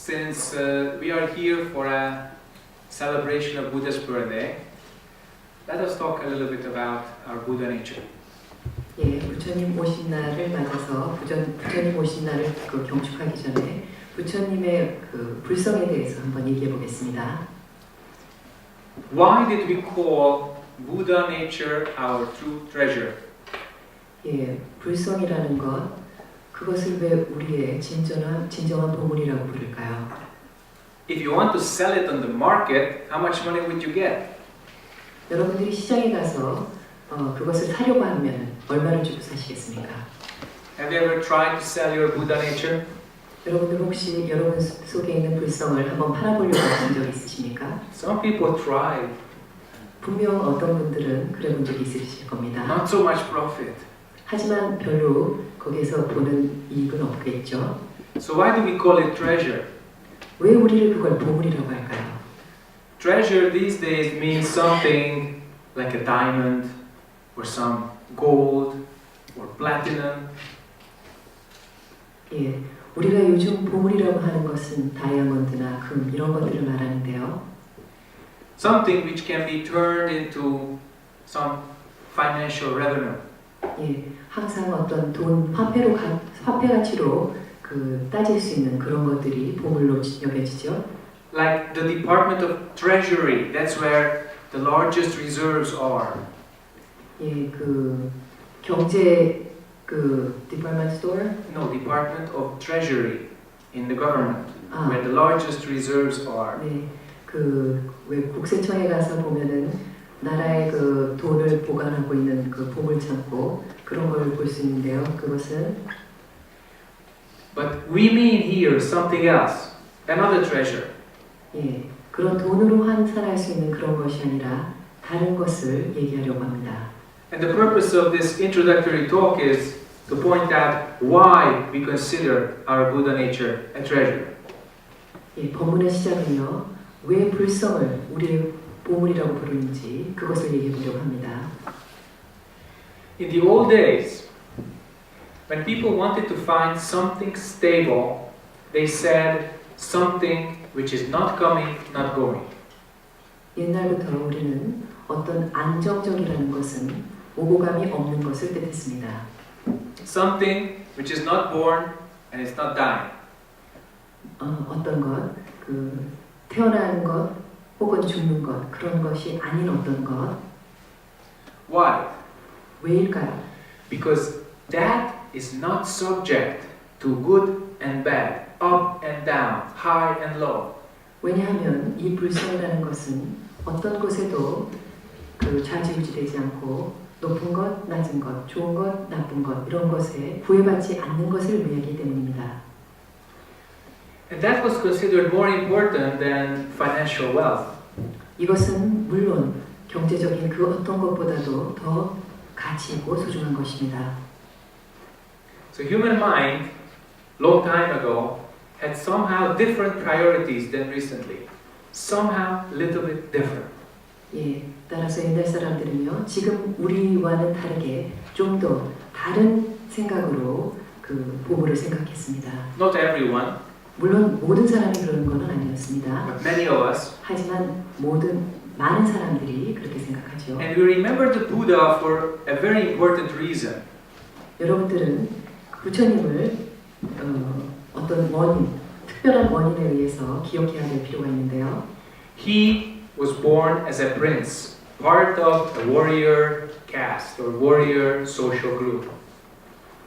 since we are here for a celebration of Buddha's birthday, let us talk a little bit about our Buddha nature. 예, 부처님 오신 날을 맞아서 부처님 오신 날을 경축하기 전에 부처님의 불성에 대해서 한번 얘기해 보겠습니다. Why did we call Buddha nature our true treasure? 예, 불성이라는 것, 그것을 왜 우리의 진정한 보물이라고 부를까요? If you want to sell it on the market, how much money would you get? 여러분들이 시장에 가서 그것을 사려고 하면 얼마를 주고 사시겠습니까? Have you ever tried to sell your Buddha nature? 여러분들 혹시 여러분 속에 있는 불성을 한번 팔아보려고 하신 적 있으십니까? Some people try, 분명 어떤 분들은 그래 본 적이 있으실 겁니다. not so much profit. 하지만 별로 거기에서 보는 이익은 없겠죠. So why do we call it treasure? 왜 우리를 그걸 보물이라고 할까요? Treasure these days means something like a diamond or some gold or platinum. 예, 우리가 요즘 보물이라고 하는 것은 다이아몬드나 금 이런 것들을 말하는데요. Something which can be turned into some financial revenue. 예, 항상 어떤 돈 화폐 가치로 따질 수 있는 그런 것들이 보물로 여겨지죠. Like the Department of Treasury, that's where the largest reserves are. 예, 경제 Department Store? No, Department of Treasury in the government, 아, where the largest reserves are. 네, 왜 국세청에 가서 보면은 나라의 돈을 보관하고 있는 보물 창고 그런 걸 볼 수 있는데요. 그것은 But we mean here something else, another treasure. 예, 그런 돈으로 환산할 수 있는 그런 것이 아니라 다른 것을 얘기하려고 합니다. And the purpose of this introductory talk is to point out why we consider our Buddha nature a treasure. 예, 본문의 시작은요. 왜 불성을 우리의 보물이라고 부르는지 그것을 얘기해 보려고 합니다. In the old days, when people wanted to find something stable, they said something which is not coming, not going. 옛날부터 우리는 어떤 안정적이라는 것은 오고감이 없는 것을 뜻했습니다. Something which is not born and it's not dying. 어떤 것, 태어나는 것 혹은 죽는 것 그런 것이 아닌 어떤 것. Why? 왜일까요? Because that is not subject to good and bad, up and down, high and low. 왜냐하면 이 불성이라는 것은 어떤 것에도 좌지우지되지 않고 높은 것, 낮은 것, 좋은 것, 나쁜 것 이런 것에 구애받지 않는 것을 의미하기 때문입니다. And that was considered more important than financial wealth. 이것은 물론 경제적인 그 어떤 것보다도 더 가치 있고 소중한 것입니다. So human mind, long time ago, had somehow different priorities than recently. Somehow a little bit different. 예, 따라서 옛날 사람들은요, 지금 우리와는 다르게 좀 더 다른 생각으로 보물을 생각했습니다. Not everyone, 물론 모든 사람이 그러는 것은 아니었습니다. but many of us. 하지만 많은 사람들이 그렇게 생각하죠. And we remember the Buddha for a very important reason. 여러분들은 부처님을 어떤 특별한 원인에 의해서 기억해야 될 필요가 있는데요. He was born as a prince, part of a warrior caste or warrior social group.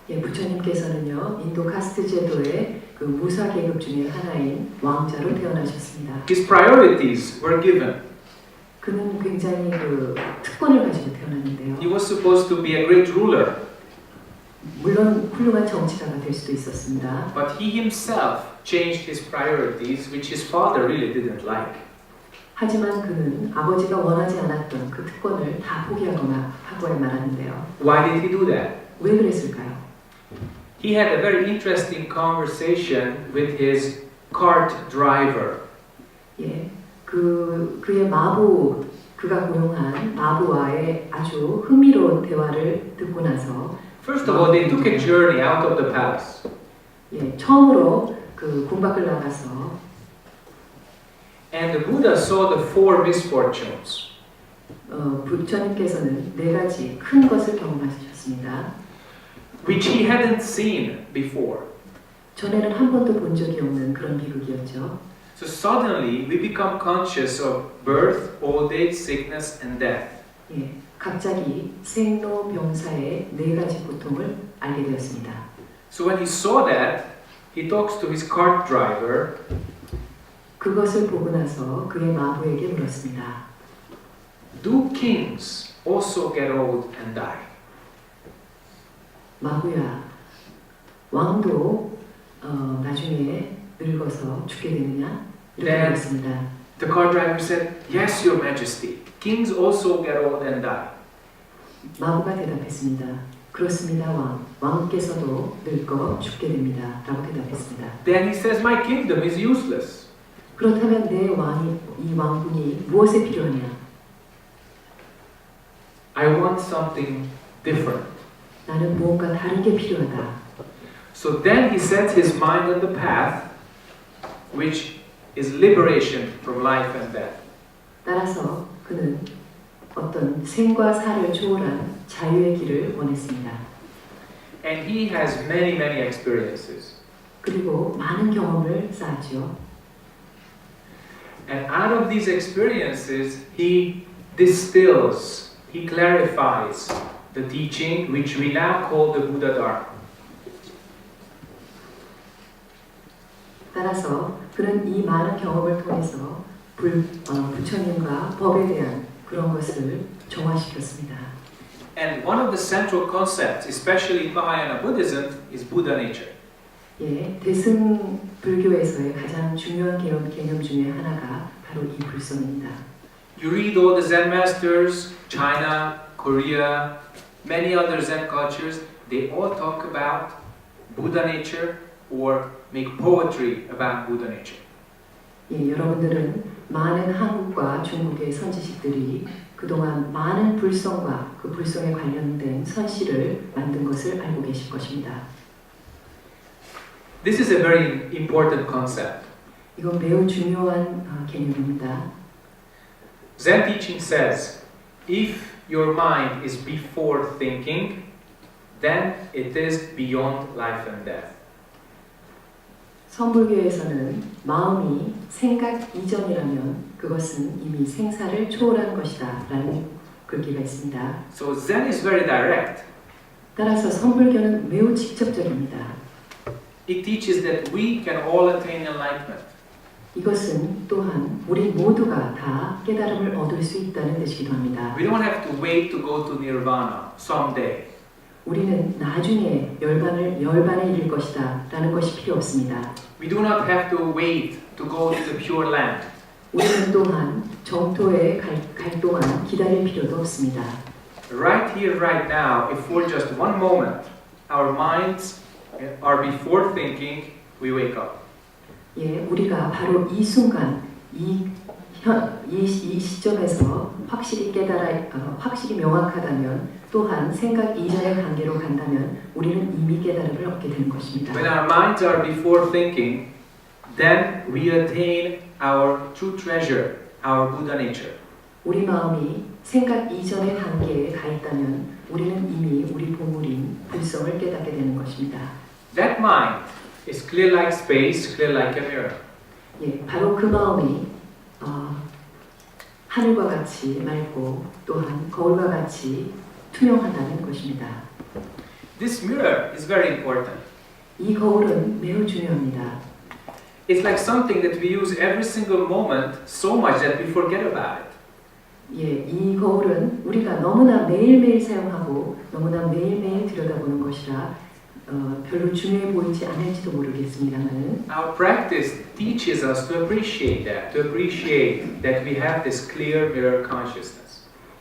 예, 부처님께서는요, 인도 카스트 제도의 무사 계급 중에 하나인 왕자로 태어나셨습니다. His priorities were given. 그는 굉장히 특권을 가지고 태어났는데요. He was supposed to be a great ruler. 물론 훌륭한 정치가가 될 수도 있었습니다. But he himself changed his priorities, which his father really didn't like. 하지만 그는 아버지가 원하지 않았던 그 특권을 다 포기하거나 하고 말하는데요. Why did he do that? 왜 그랬을까요? He had a very interesting conversation with his cart driver. 예, 그의 그가 고용한 마부와의 아주 흥미로운 대화를 듣고 나서 First of all, they took a journey out of the palace. 예, 처음으로 그 궁 밖을 나가서 and the Buddha saw the four misfortunes. 부처님께서는 네 가지 큰 것을 경험하셨습니다. Which he hadn't seen before. 전에는 한 번도 본 적이 없는 그런 비극이었죠. So suddenly we become conscious of birth, old age, sickness, and death. 예, 갑자기 생로병사의 네 가지 고통을 알게 되었습니다. So when he saw that, he talks to his cart driver. 그것을 보고 나서 그의 마부에게 물었습니다. Do kings also get old and die? 마부야, 왕도 나중에 늙어서 죽게 되느냐? 이렇게 네. 물었습니다. The cart driver said, Yes, Your Majesty. Kings also get old and die. 마부가 대답했습니다. 그렇습니다, 왕. 왕께서도 늙어 죽게 됩니다. 라고 대답했습니다. Then he says, My kingdom is useless. 그렇다면 내 왕이, 이 왕궁이 무엇에 필요하냐? I want something different. 나는 무언가 다른 게 필요하다. So then he sets his mind on the path, which is liberation from life and death. 따라서 그는 어떤 생과 사를 초월한 자유의 길을 원했습니다. And he has many, many experiences. 그리고 많은 경험을 쌓았죠. And out of these experiences, he distills, he clarifies the teaching which we now call the Buddha Dharma. 따라서 그는 이 많은 경험을 통해서 부처님과 법에 대한 그런 것을 정화시켰습니다. And one of the central concepts, especially in Mahayana Buddhism, is Buddha nature. 예, 대승 불교에서의 가장 중요한 개념 중에 하나가 바로 이 불성입니다. You read all the Zen masters, China, Korea, many other Zen cultures, they all talk about Buddha nature or make poetry about Buddha nature. 예, 여러분들은 많은 한국과 중국의 선지식들이 그동안 많은 불성과 그 불성에 관련된 선시를 만든 것을 알고 계실 것입니다. This is a very important concept. 이건 매우 중요한 개념입니다. Zen teaching says, if your mind is before thinking, then it is beyond life and death. 선불교에서는 마음이 생각 이전이라면 그것은 이미 생사를 초월한 것이다 라는 글귀가 있습니다. So Zen is very direct. 따라서 선불교는 매우 직접적입니다. It teaches that we can all attain enlightenment. 이것은 또한 우리 모두가 다 깨달음을 얻을 수 있다는 뜻이기도 합니다. We don't have to wait to go to nirvana someday. 우리는 나중에 열반에 이를 것이다 라는 것이 필요 없습니다. We do not have to wait to go to the Pure Land. 우리는 또한 정토에 갈 동안 기다릴 필요도 없습니다. Right here, right now, if for just one moment our minds are before thinking, we wake up. 예, 우리가 바로 이 순간, 이 시점에서 확실히 확실히 명확하다면 또한 생각 이전의 단계로 간다면 우리는 이미 깨달음을 얻게 되는 것입니다. When our minds are before thinking, then we attain our true treasure, our Buddha nature. 우리 마음이 생각 이전의 단계에 가 있다면 우리는 이미 우리 보물인 불성을 깨닫게 되는 것입니다. That mind is clear like space, clear like a mirror. 예, 바로 그 마음이 하늘과 같이 맑고 또한 거울과 같이 투명하다는 것입니다. This mirror is very important. 이 거울은 매우 중요합니다. It's like something that we use every single moment so much that we forget about it. 예, 이 거울은 우리가 너무나 매일매일 사용하고 너무나 매일매일 들여다보는 것이라 별로 중요해 보이지 않을지도 모르겠습니다만 Our practice teaches us to appreciate that we have this clear mirror consciousness.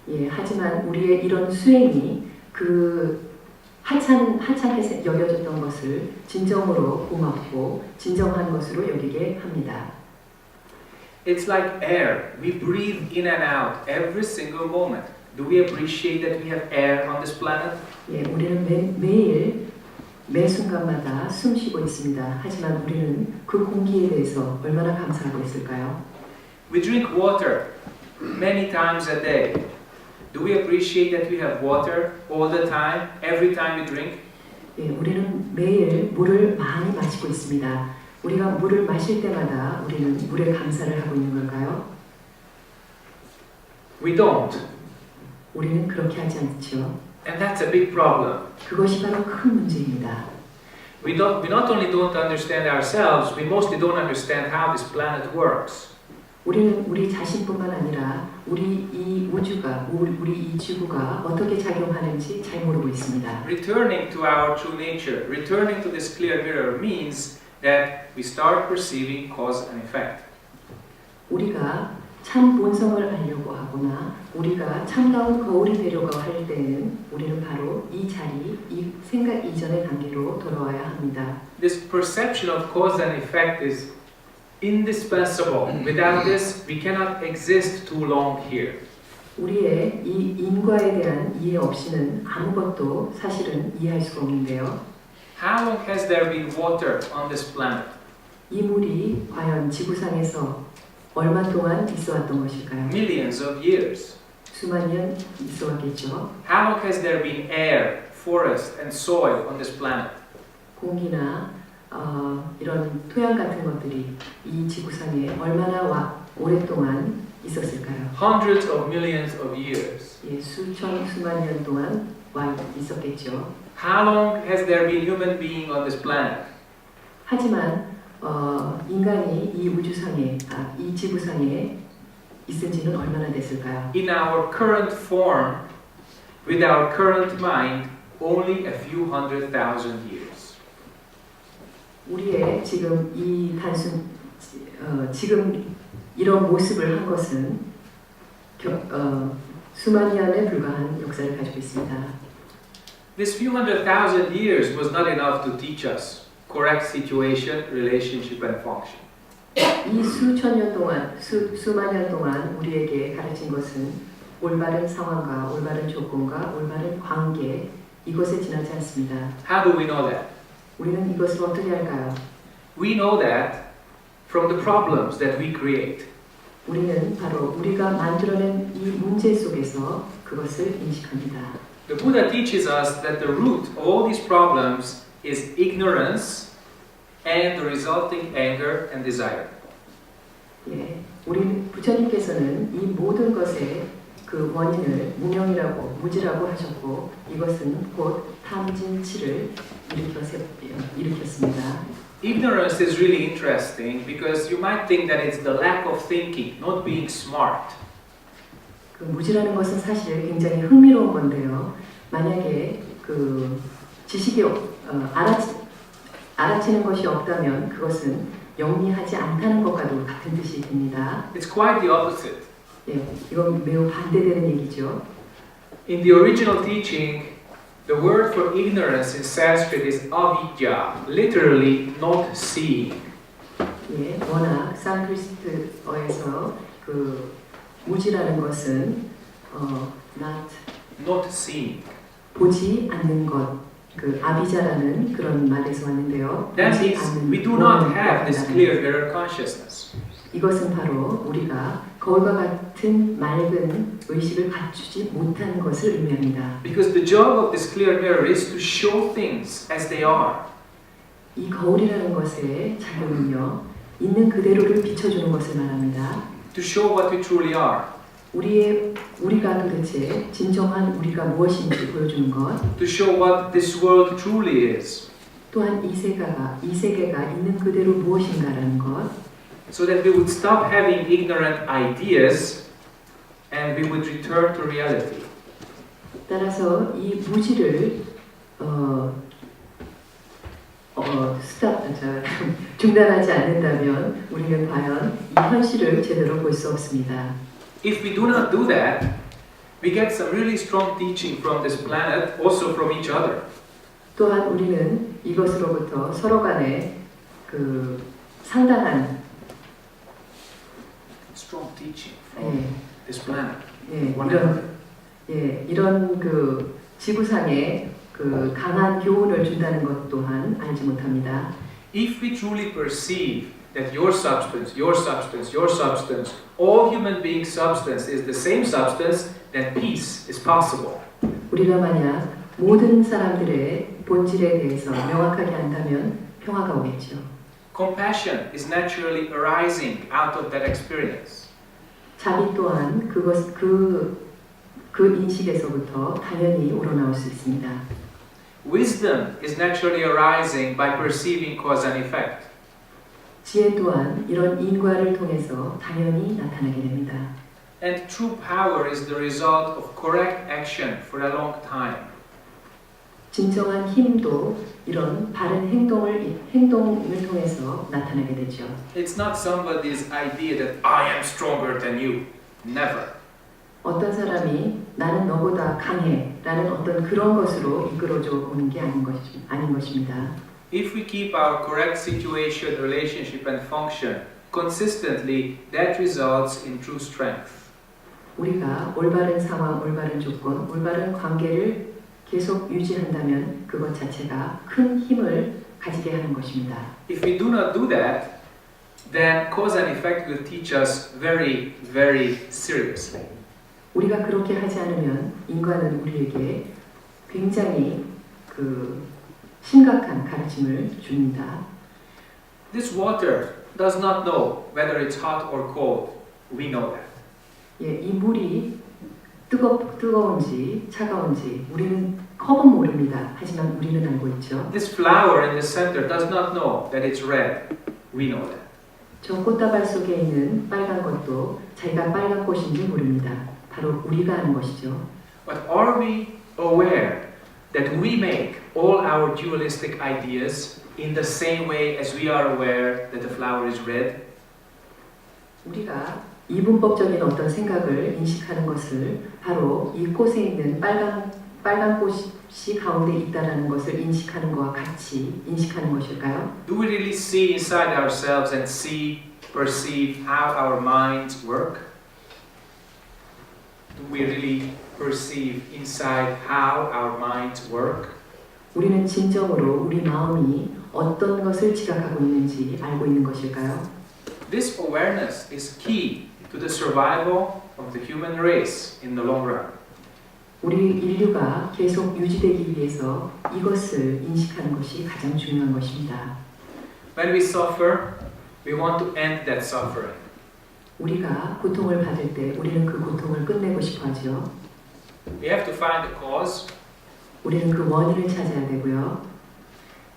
예, 하지만 우리의 이런 수행이 그 하찮게 여겨졌던 것을 진정으로 고맙고 진정한 것으로 여기게 합니다. It's like air. We breathe in and out every single moment. Do we appreciate that we have air on this planet? 예, 우리는 매일 매 순간마다 숨 쉬고 있습니다. 하지만 우리는 그 공기에 대해서 얼마나 감사하고 있을까요? We drink water many times a day. Do we appreciate that we have water all the time, every time we drink? 예, 우리는 매일 물을 많이 마시고 있습니다. 우리가 물을 마실 때마다 우리는 물에 감사를 하고 있는 걸까요? We don't. 우리는 그렇게 하지 않죠. And that's a big problem. 그것이 바로 큰 문제입니다. We not only don't understand ourselves, we mostly don't understand how this planet works. 우리는 우리 자신뿐만 아니라 우리 이 우주가, 우리 이 지구가 어떻게 작용하는지 잘 모르고 있습니다. Returning to our true nature, returning to this clear mirror means that we start perceiving cause and effect. 우리가 참 본성을 알려고 하거나 우리가 참다운 거울이 되려고 할 때는 우리는 바로 이 자리, 이 생각 이전의 단계로 돌아와야 합니다. This perception of cause and effect is indispensable. Without this, we cannot exist too long here. 우리의 이 인과에 대한 이해 없이는 아무것도 사실은 이해할 수가 없는데요. How long has there been water on this planet? 이 물이 과연 지구상에서 얼마 동안 있어왔던 것일까요? Millions of years. 수만 년 있어왔겠죠. How long has there been air, forest, and soil on this planet? 공기나 이런 토양 같은 것들이 이 지구상에 얼마나 오랫동안 있었을까요? Hundreds of millions of years. 예, 수만 년 동안 와 있었겠죠. How long has there been human being on this planet? 하지만 인간이 이 우주상에, 이 지구상에 있은 지는 얼마나 됐을까요? In our current form, with our current mind, only a few 100,000 years. 우리의 지금 이 지금 이런 모습을 한 것은 수만 년에 불과한 역사를 가지고 있습니다. This few 100,000 years was not enough to teach us correct situation, relationship, and function. 이 수천 년 동안, 수만 년 동안 우리에게 가르친 것은 올바른 상황과 올바른 조건과 올바른 관계 이것에 지나지 않습니다. How do we know that? 우리는 이것을 어떻게 할까요? We know that from the problems that we create. 우리는 바로 우리가 만들어낸 이 문제 속에서 그것을 인식합니다. The Buddha teaches us that the root of all these problems is ignorance and the resulting anger and desire. 예, 우리 부처님께서는 이 모든 것의 그 원인을 무지라고 하셨고 이것은 곧 탐진치를 일으켰습니다. Ignorance is really interesting because you might think that it's the lack of thinking, not being smart. 그 무지라는 것은 사실 굉장히 흥미로운 건데요. 만약에 그 지식이 알아채는 것이 없다면 그것은 영리하지 않다는 것과도 같은 뜻이 됩니다. It's quite the opposite. 예, 이건 매우 반대되는 얘기죠. In the original teaching, the word for ignorance in Sanskrit is avidya, literally not seeing. 예, 워낙 산스크리트어에서 그 무지라는 것은 Not seeing. 보지 않는 것, 그 아비자라는 그런 말에서 왔는데요. That 보지 means 않는 we do not 것을 have this 뜻한다는 clear mirror consciousness. 이것은 바로 우리가 거울과 같은 맑은 의식을 갖추지 못하는 것을 의미합니다. Because the job of this clear mirror is to show things as they are. 이 거울이라는 것의 작용은요, 있는 그대로를 비춰주는 것을 말합니다. To show what we truly are. 우리가 도대체 진정한 우리가 무엇인지 보여주는 것. To show what this world truly is. 또한 이 세계가 있는 그대로 무엇인가라는 것. So that we would stop having ignorant ideas and we would return to reality. 따라서 이 무지를 중단하지 않는다면 우리는 과연 이 현실을 제대로 볼 수 없습니다. If we do not do that, we get some really strong teaching from this planet, also from each other. 또한 우리는 이것으로부터 서로 간에 그 상당한 Strong teaching from this planet. 이런 그 지구상의 그 강한 교훈을 준다는 것 또한 알지 못합니다. If we truly perceive that your substance, your substance, your substance, all human being substance is the same substance, then peace is possible. 우리가 만약 모든 사람들의 본질에 대해서 명확하게 안다면 평화가 오겠죠. Compassion is naturally arising out of that experience. 자비 또한 그 인식에서부터 당연히 우러나올 수 있습니다. Wisdom is naturally arising by perceiving cause and effect. 지혜 또한 이런 인과를 통해서 당연히 나타나게 됩니다. And true power is the result of correct action for a long time. 진정한 힘도 이런 바른 행동을 통해서 나타나게 되죠. It's not somebody's idea that I am stronger than you. Never. 어떤 사람이 나는 너보다 강해라는 어떤 그런 것으로 이끌어져 오는 게 아닌 것입니다. If we keep our correct situation, relationship and function consistently, that results in true strength. 우리가 올바른 상황, 올바른 조건, 올바른 관계를 계속 유지한다면 그것 자체가 큰 힘을 가지게 하는 것입니다. If we do not do that, then cause and effect will teach us very, very seriously. 우리가 그렇게 하지 않으면 인간은 우리에게 굉장히 심각한 가르침을 줍니다. This water does not know whether it's hot or cold. We know that. 예, 이 물이 뜨거운지 차가운지 우리는 컵은 모릅니다. 하지만 우리는 알고 있죠. This flower in the center does not know that it's red. We know that. 저 꽃다발 속에 있는 빨간 것도 자기가 빨간 꽃인지 모릅니다. 바로 우리가 아는 것이죠. But are we aware that we make all our dualistic ideas in the same way as we are aware that the flower is red? 우리가 이분법적인 어떤 생각을 인식하는 것을 바로 이 꽃에 있는 빨간 꽃이 가운데 있다라는 것을 인식하는 것과 같이 인식하는 것일까요? Do we really see inside ourselves and perceive how our minds work? Do we really perceive inside how our minds work? 우리는 진정으로 우리 마음이 어떤 것을 지각하고 있는지 알고 있는 것일까요? This awareness is key to the survival of the human race in the long run. 우리 인류가 계속 유지되기 위해서 이것을 인식하는 것이 가장 중요한 것입니다. When we suffer, we want to end that suffering. 우리가 고통을 받을 때 우리는 그 고통을 끝내고 싶어 하죠. We have to find the cause. 우리는 그 원인을 찾아야 되고요.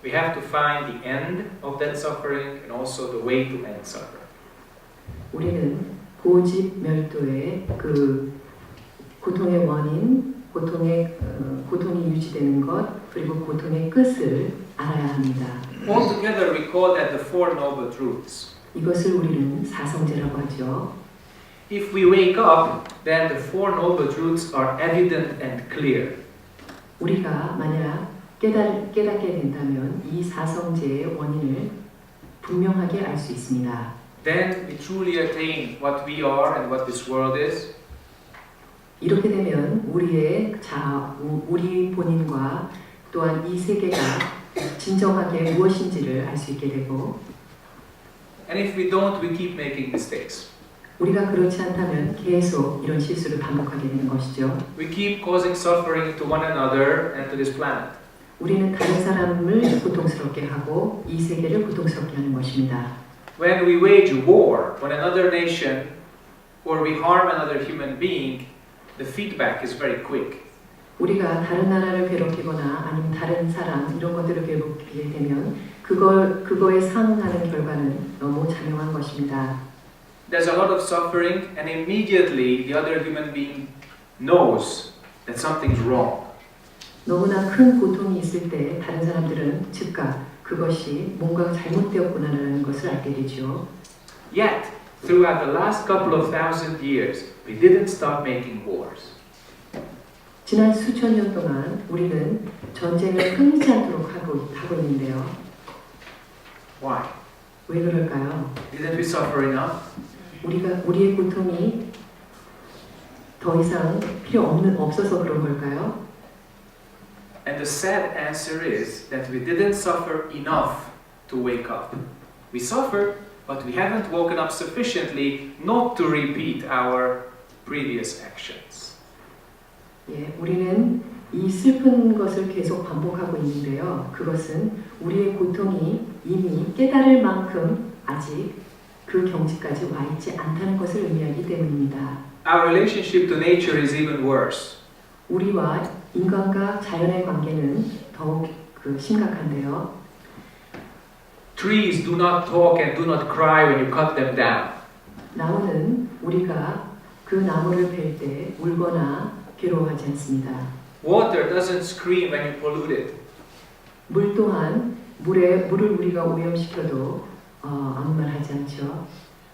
We have to find the end of that suffering and also the way to end suffering. 우리는 고집멸도의 그 고통의 원인, 고통이 유지되는 것, 그리고 고통의 끝을 알아야 합니다. Altogether, we call that the Four Noble Truths. 이것을 우리는 사성제라고 하죠. If we wake up, then the Four Noble Truths are evident and clear. 우리가 만약 깨닫게 된다면 이 사성제의 원인을 분명하게 알 수 있습니다. Then we truly attain what we are and what this world is. 이렇게 되면 우리 본인과 또한 이 세계가 진정하게 무엇인지를 알 수 있게 되고, And if we don't, we keep making mistakes. 우리가 그렇지 않다면 계속 이런 실수를 반복하게 되는 것이죠. We keep causing suffering to one another and to this planet. 우리는 다른 사람을 고통스럽게 하고 이 세계를 고통스럽게 하는 것입니다. When we wage war on another nation or we harm another human being, the feedback is very quick. 우리가 다른 나라를 괴롭히거나 아니면 다른 사람 이런 것들을 괴롭히게 되면 그거에 상응하는 결과는 너무 자명한 것입니다. There's a lot of suffering and immediately the other human being knows that something's wrong. 너무나 큰 고통이 있을 때 다른 사람들은 즉각 그것이 뭔가 잘못되었구나라는 것을 알게 되죠. Yet, throughout the last couple of thousand years, we didn't stop making wars. 지난 수천 년 동안 우리는 전쟁을 끊이지 않도록 하고 있는데요. Why? 왜 그럴까요? Didn't we suffer enough? 우리의 고통이 더 이상 없어서 그런 걸까요? And the sad answer is that we didn't suffer enough to wake up. We suffered, but we haven't woken up sufficiently not to repeat our previous actions. 예, 우리는 이 슬픈 것을 계속 반복하고 있는데요. 그것은 우리의 고통이 이미 깨달을 만큼 아직 그 경지까지 와 있지 않다는 것을 의미하기 때문입니다. Our relationship to nature is even worse. 우리와 인간과 자연의 관계는 더욱 심각한데요. Trees do not talk and do not cry when you cut them down. 나무는 우리가 그 나무를 벨 때 울거나 괴로워하지 않습니다. Water doesn't scream when you pollute it. 물 또한 물을 우리가 오염시켜도 아무 말 하지 않죠.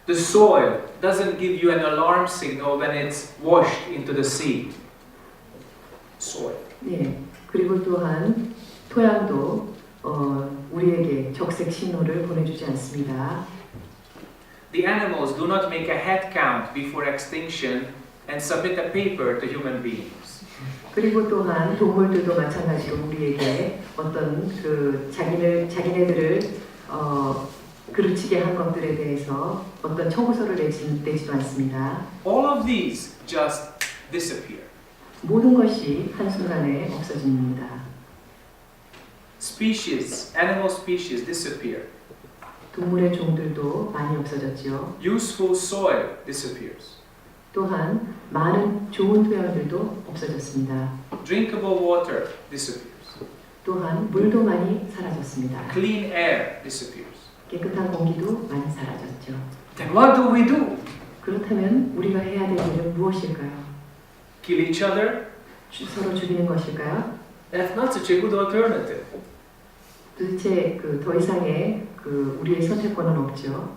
The soil doesn't give you an alarm signal when it's washed into the sea. Soil. 예. 그리고 또한 토양도 우리에게 적색 신호를 보내주지 않습니다. The animals do not make a head count before extinction and submit a paper to human beings. 그리고 또한 동물들도 마찬가지로 우리에게 어떤 자기네들을 그르치게 한 것들에 대해서 어떤 청구서를 내지도 않습니다. All of these just disappear. 모든 것이 한순간에 없어집니다. Animal species disappear. 동물의 종들도 많이 없어졌죠. Useful soil disappears. 또한 많은 좋은 토양들도 없어졌습니다. Drinkable water disappears. 또한 물도 많이 사라졌습니다. Clean air disappears. 깨끗한 공기도 많이 사라졌죠. Then what do we do? 그렇다면 우리가 해야 될 일은 무엇일까요? Kill each other? 서로 죽이는 것일까요? That's not such a good alternative. 도대체 더 이상의 우리의 선택권은 없죠.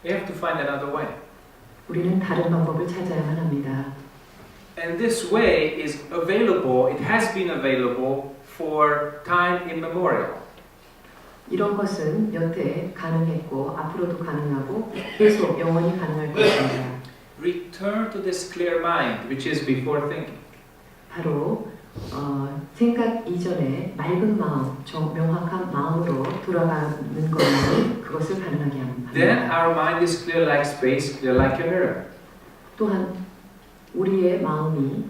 We have to find another way. 우리는 다른 방법을 찾아야만 합니다. And this way is available, it has been available for time immemorial. 이런 것은 여태 가능했고 앞으로도 가능하고 계속 영원히 가능할 것입니다. Return to this clear mind, which is before thinking. 바로 생각 이전에 맑은 마음, 명확한 마음으로 돌아가는 것은 그것을 가능하게 합니다. Then our mind is clear like space, clear like a mirror. 또한 우리의 마음이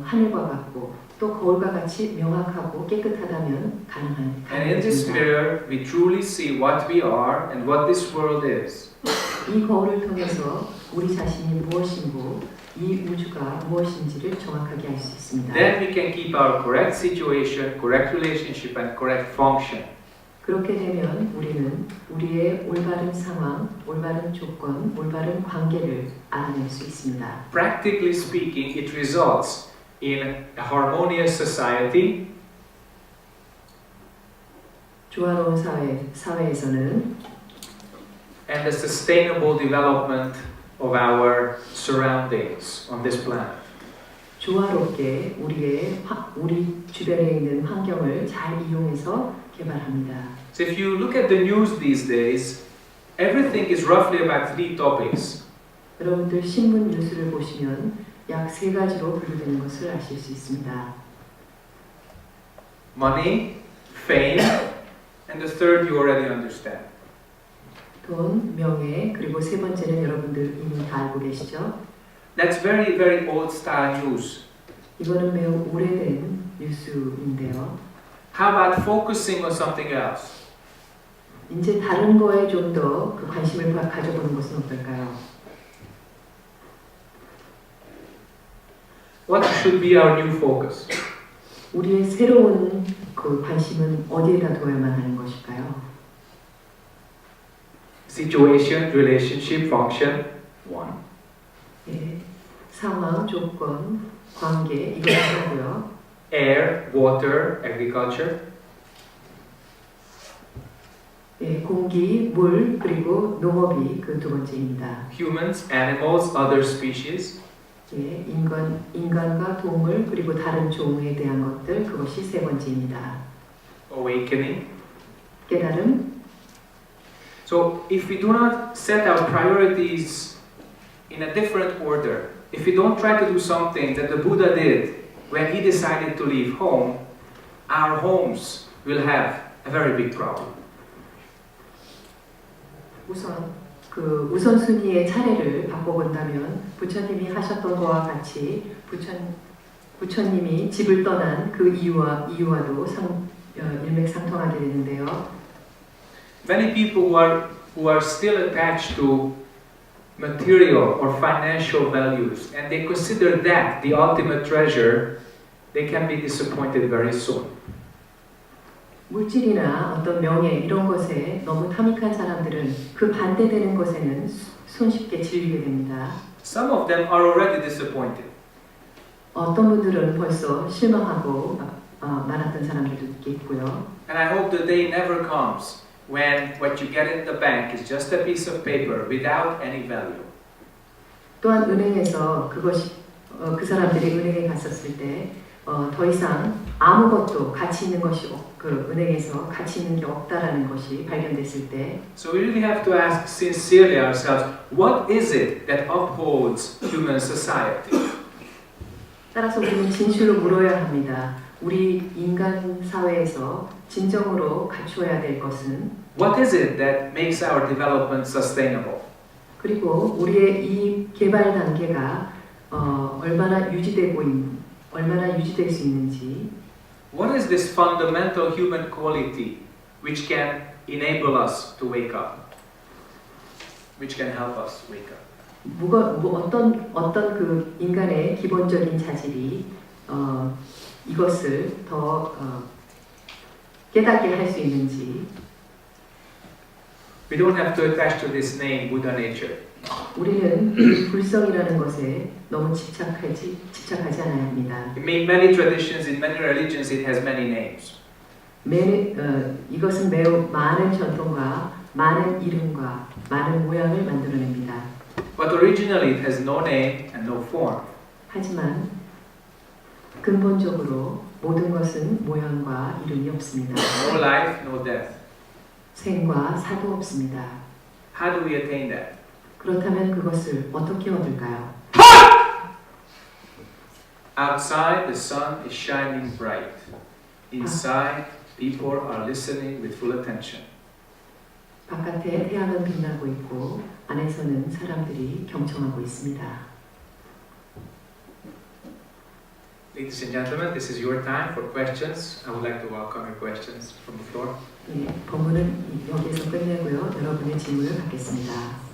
하늘과 같고 또 거울과 같이 명확하고 깨끗하다면 가능한 And in this 가능합니다. mirror, we truly see what we are and what this world is. 이 거울을 통해서 우리 자신이 무엇이고 이 우주가 무엇인지를 정확하게 알 수 있습니다. Then we can keep our correct situation, correct relationship, and correct function. 그렇게 되면 우리는 우리의 올바른 상황, 올바른 조건, 올바른 관계를 알아낼 수 있습니다. Practically speaking, it results in a harmonious society, 조화로운 사회에서는 and the sustainable development of our surroundings on this planet. 조화롭게 우리 주변에 있는 환경을 잘 이용해서 개발합니다. So if you look at the news these days, everything is roughly about three topics. 여러분들 신문 뉴스를 보시면 약 세 가지로 분류되는 것을 아실 수 있습니다. Money, fame, and the third you already understand. 돈, 명예, 그리고 세 번째는 여러분들 이미 다 알고 계시죠? That's very, very old style news. 이거는 매우 오래된 뉴스인데요. How about focusing on something else? 이제 다른 거에 좀 더 그 관심을 가져보는 것은 어떨까요? What should be our new focus? 우리의 새로운 그 관심은 어디에다 둬야만 하는 것일까요? Situation, relationship, function, one. 예, 상황, 조건, 관계 이걸 하고요. Air, water, agriculture. 예, 공기, 물 그리고 농업이 그 두 번째입니다. Humans, animals, other species. 예, 인간과 동물 그리고 다른 종에 대한 것들 그것이 세 번째입니다. Awakening. 깨달음. So if we do not set our priorities in a different order, if we don't try to do something that the Buddha did when he decided to leave home, our homes will have a very big problem. 우선순위의 차례를 바꿔본다면 부처님이 하셨던 것과 같이 부처님이 집을 떠난 그 이유와도 일맥상통하게 되는데요. Many people who are still attached to material or financial values and they consider that the ultimate treasure, they can be disappointed very soon. 물질이나 어떤 명예 이런 것에 너무 탐닉한 사람들은 그 반대되는 것에는 손쉽게 질리게 됩니다. Some of them are already disappointed. 어떤 분들은 벌써 실망하고 말았던 사람들도 있겠고요. And I hope the day never comes when what you get in the bank is just a piece of paper without any value. 또한 은행에서 그것이 그 사람들이 은행에 갔었을 때 더 이상 아무것도 가치 있는 것이 그 은행에서 가치 있는 게 없다라는 것이 발견됐을 때 So we really have to ask sincerely ourselves, what is it that upholds human society? 따라서 우리는 진실로 물어야 합니다. 우리 인간 사회에서 진정으로 갖추어야 될 것은 What is it that makes our development sustainable? 그리고 우리의 이 개발 단계가 얼마나 유지될 수 있는지 What is this fundamental human quality which can enable us to wake up? Which can help us wake up? 어떤 그 인간의 기본적인 자질이 이것을 더 깨닫게 할 수 있는지 We don't have to attach to this name Buddha nature. 우리는 이 불성이라는 것에 너무 집착하지 않아야 합니다. In many traditions, in many religions, it has many names. 이것은 매우 많은 전통과 많은 이름과 많은 모양을 만들어냅니다. But originally it has no name and no form. 하지만 근본적으로 모든 것은 모양과 이름이 없습니다. No life, no death. 생과 사도 없습니다. How do we attain that? 그렇다면 그것을 어떻게 얻을까요? Outside, the sun is shining bright. Inside, people are listening with full attention. 바깥에 태양은 빛나고 있고 안에서는 사람들이 경청하고 있습니다. Ladies and gentlemen, this is your time for questions. I would like to welcome your questions from the floor. 네, 본문은 여기에서 끝내고요. 여러분의 질문을 받겠습니다.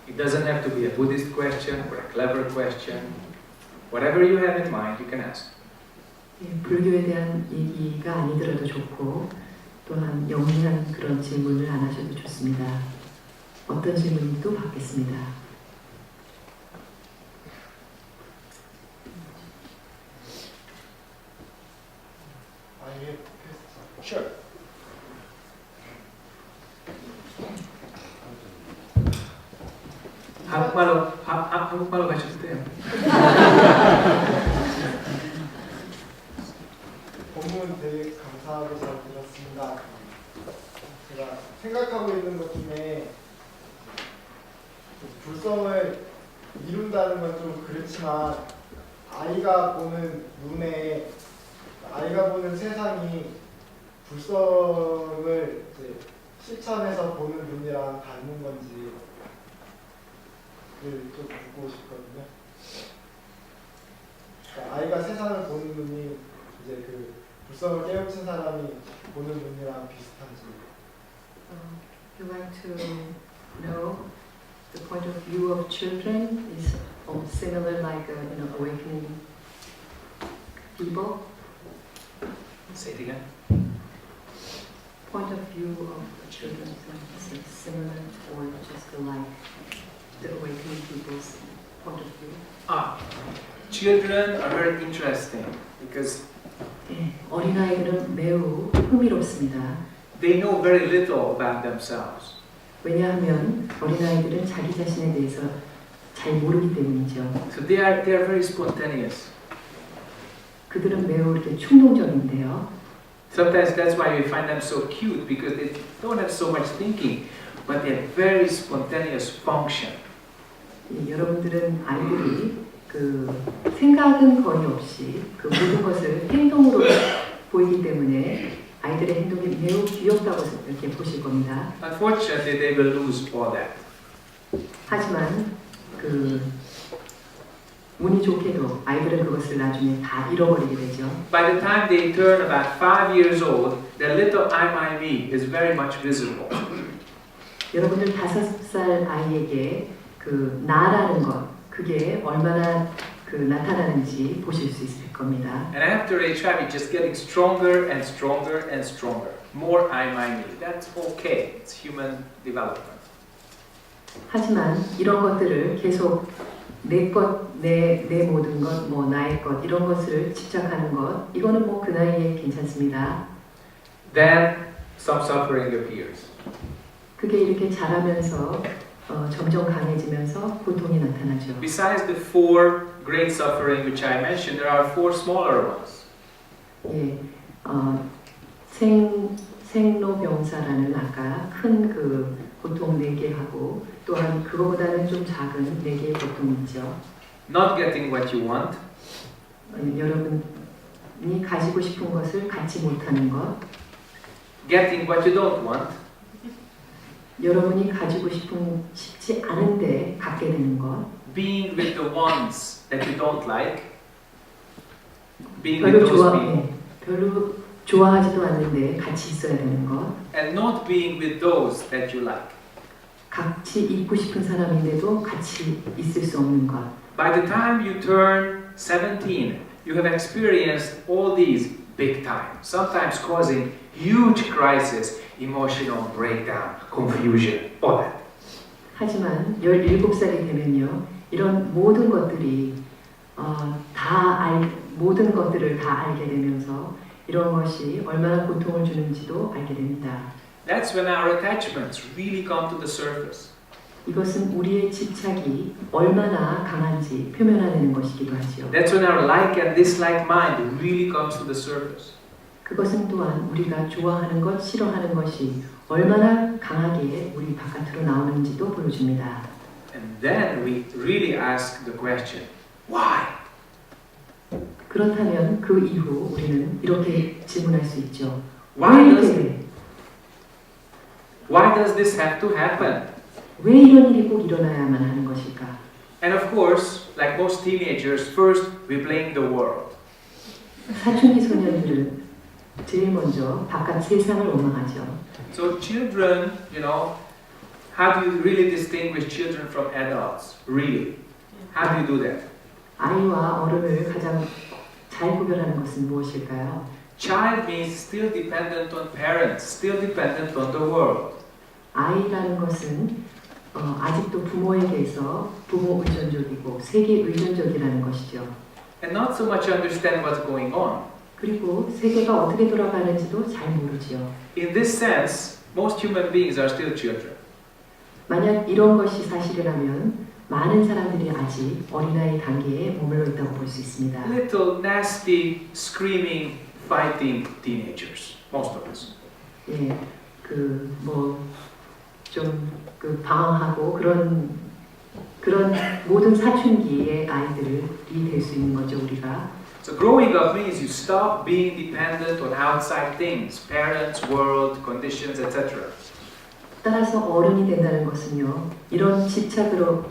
It doesn't have to be a Buddhist question or a clever question. Whatever you have in mind, you can ask. 네, 불교에 대한 얘기가 아니더라도 좋고 또한 영리한 그런 질문을 안 하셔도 좋습니다. 어떤 질문도 받겠습니다. Sure. 한국말로 하셔도 돼요. 본문 되게 감사하고 잘 들었습니다. 제가 생각하고 있는 것 중에 불성을 이룬다는 건 좀 그렇지만 아이가 보는 눈에 아이가 보는 세상이 불성을 이제 실천해서 보는 눈이랑 닮은 건지를 좀 묻고 싶거든요. 그러니까 아이가 세상을 보는 눈이 이제 그 불성을 깨우친 사람이 보는 눈이랑 비슷한지. You want to know the point of view of children is similar like awakening people? Say it again. Point of view of children is it similar or just like the awakening people's point of view? Children are very interesting because 네, 어린아이들은 매우 흥미롭습니다. they know very little about themselves. 왜냐하면 어린아이들은 자기 자신에 대해서 잘 모르기 때문이죠. So they are very spontaneous. 그들은 매우 이렇게 충동적인데요. Sometimes that's why we find them so cute because they don't have so much thinking, but they have very spontaneous function. 여러분들은 아이들이 그 생각은 거의 없이 그 모든 것을 행동으로 보이기 때문에 아이들의 행동이 매우 귀엽다고 이렇게 보실 겁니다. Unfortunately, they will lose all that. 하지만 그 운이 좋게도 아이들은 그것을 나중에 다 잃어버리게 되죠. By the time they turn about 5 years old, their little I, me is very much visible. 여러분들 5살 아이에게 그 나라는 것 그게 얼마나 그 나타나는지 보실 수 있을 겁니다. And after age 5, it's just getting stronger and stronger and stronger. More I, me. That's okay. It's human development. 하지만 이런 것들을 계속 내 것, 내 모든 것, 뭐 나의 것 이런 것을 집착하는 것 이거는 뭐 그 나이에 괜찮습니다. Then some suffering appears. 그게 이렇게 자라면서 점점 강해지면서 고통이 나타나죠. Besides the 4 great suffering which I mentioned, there are 4 smaller ones. 예, 생로병사라는 아까 큰 그 고통 4개 하고 또한 그거보다는 좀 작은 4개의 고통이 있죠. Not getting what you want, 여러분이 가지고 싶은 것을 갖지 못하는 것, getting what you don't want, 여러분이 가지고 싶지 않은데 갖게 되는 것, being with the ones that you don't like, being with those people, 별로 좋아하지도 않는데 같이 있어야 되는 것, and not being with those that you like. 같이 있고 싶은 사람인데도 같이 있을 수 없는 것. By the time you turn 17, you have experienced all these big time, sometimes causing huge crisis, emotional breakdown, confusion, all that. 하지만 17살이 되면요, 이런 모든 것들이 모든 것들을 다 알게 되면서 이런 것이 얼마나 고통을 주는지도 알게 됩니다. That's when our attachments really come to the surface. 이것은 우리의 집착이 얼마나 강한지 표면화되는 것이기도 하죠. That's when our like and dislike mind really comes to the surface. 그것은 또한 우리가 좋아하는 것, 싫어하는 것이 얼마나 강하게 우리 바깥으로 나오는지도 보여줍니다. And then we really ask the question, why? 그렇다면 그 이후 우리는 이렇게 질문할 수 있죠. Why does this have to happen? 왜 이런 일이 꼭 일어나야만 하는 것일까? And of course, like most teenagers, first we blame the world. 사춘기 소년들은 제일 먼저 바깥 세상을 원망하죠. So children, how do you really distinguish children from adults? Really? How do you do that? 아이와 어른을 가장 잘 구별하는 것은 무엇일까요? Child means still dependent on parents, still dependent on the world. 아이라는 것은 아직도 부모에게서 부모 의존적이고 세계 의존적이라는 것이죠. And not so much understand what's going on. 그리고 세계가 어떻게 돌아가는지도 잘 모르지요. In this sense, most human beings are still children. 만약 이런 것이 사실이라면 많은 사람들이 아직 어린아이 단계에 머물러 있다고 볼 수 있습니다. Little nasty, screaming, fighting teenagers, most of us. 예, 좀 방황하고 그런 모든 사춘기의 아이들이 될 수 있는 거죠, 우리가. So growing up means you stop being dependent on outside things, parents, world, conditions, etc. 따라서 어른이 된다는 것은요, 이런 집착에서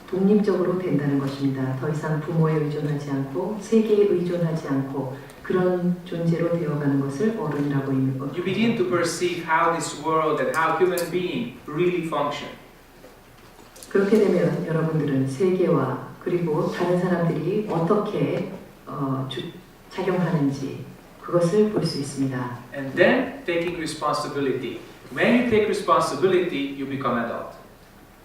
독립적으로 된다는 것입니다. 더 이상 부모에 의존하지 않고 세계에 의존하지 않고 그런 존재로 되어가는 것을 어른이라고 있는 것. You begin to perceive how this world and how human beings really function. 그렇게 되면 여러분들은 세계와 그리고 다른 사람들이 어떻게 작용하는지 그것을 볼 수 있습니다. And then taking responsibility. When you take responsibility, you become adult.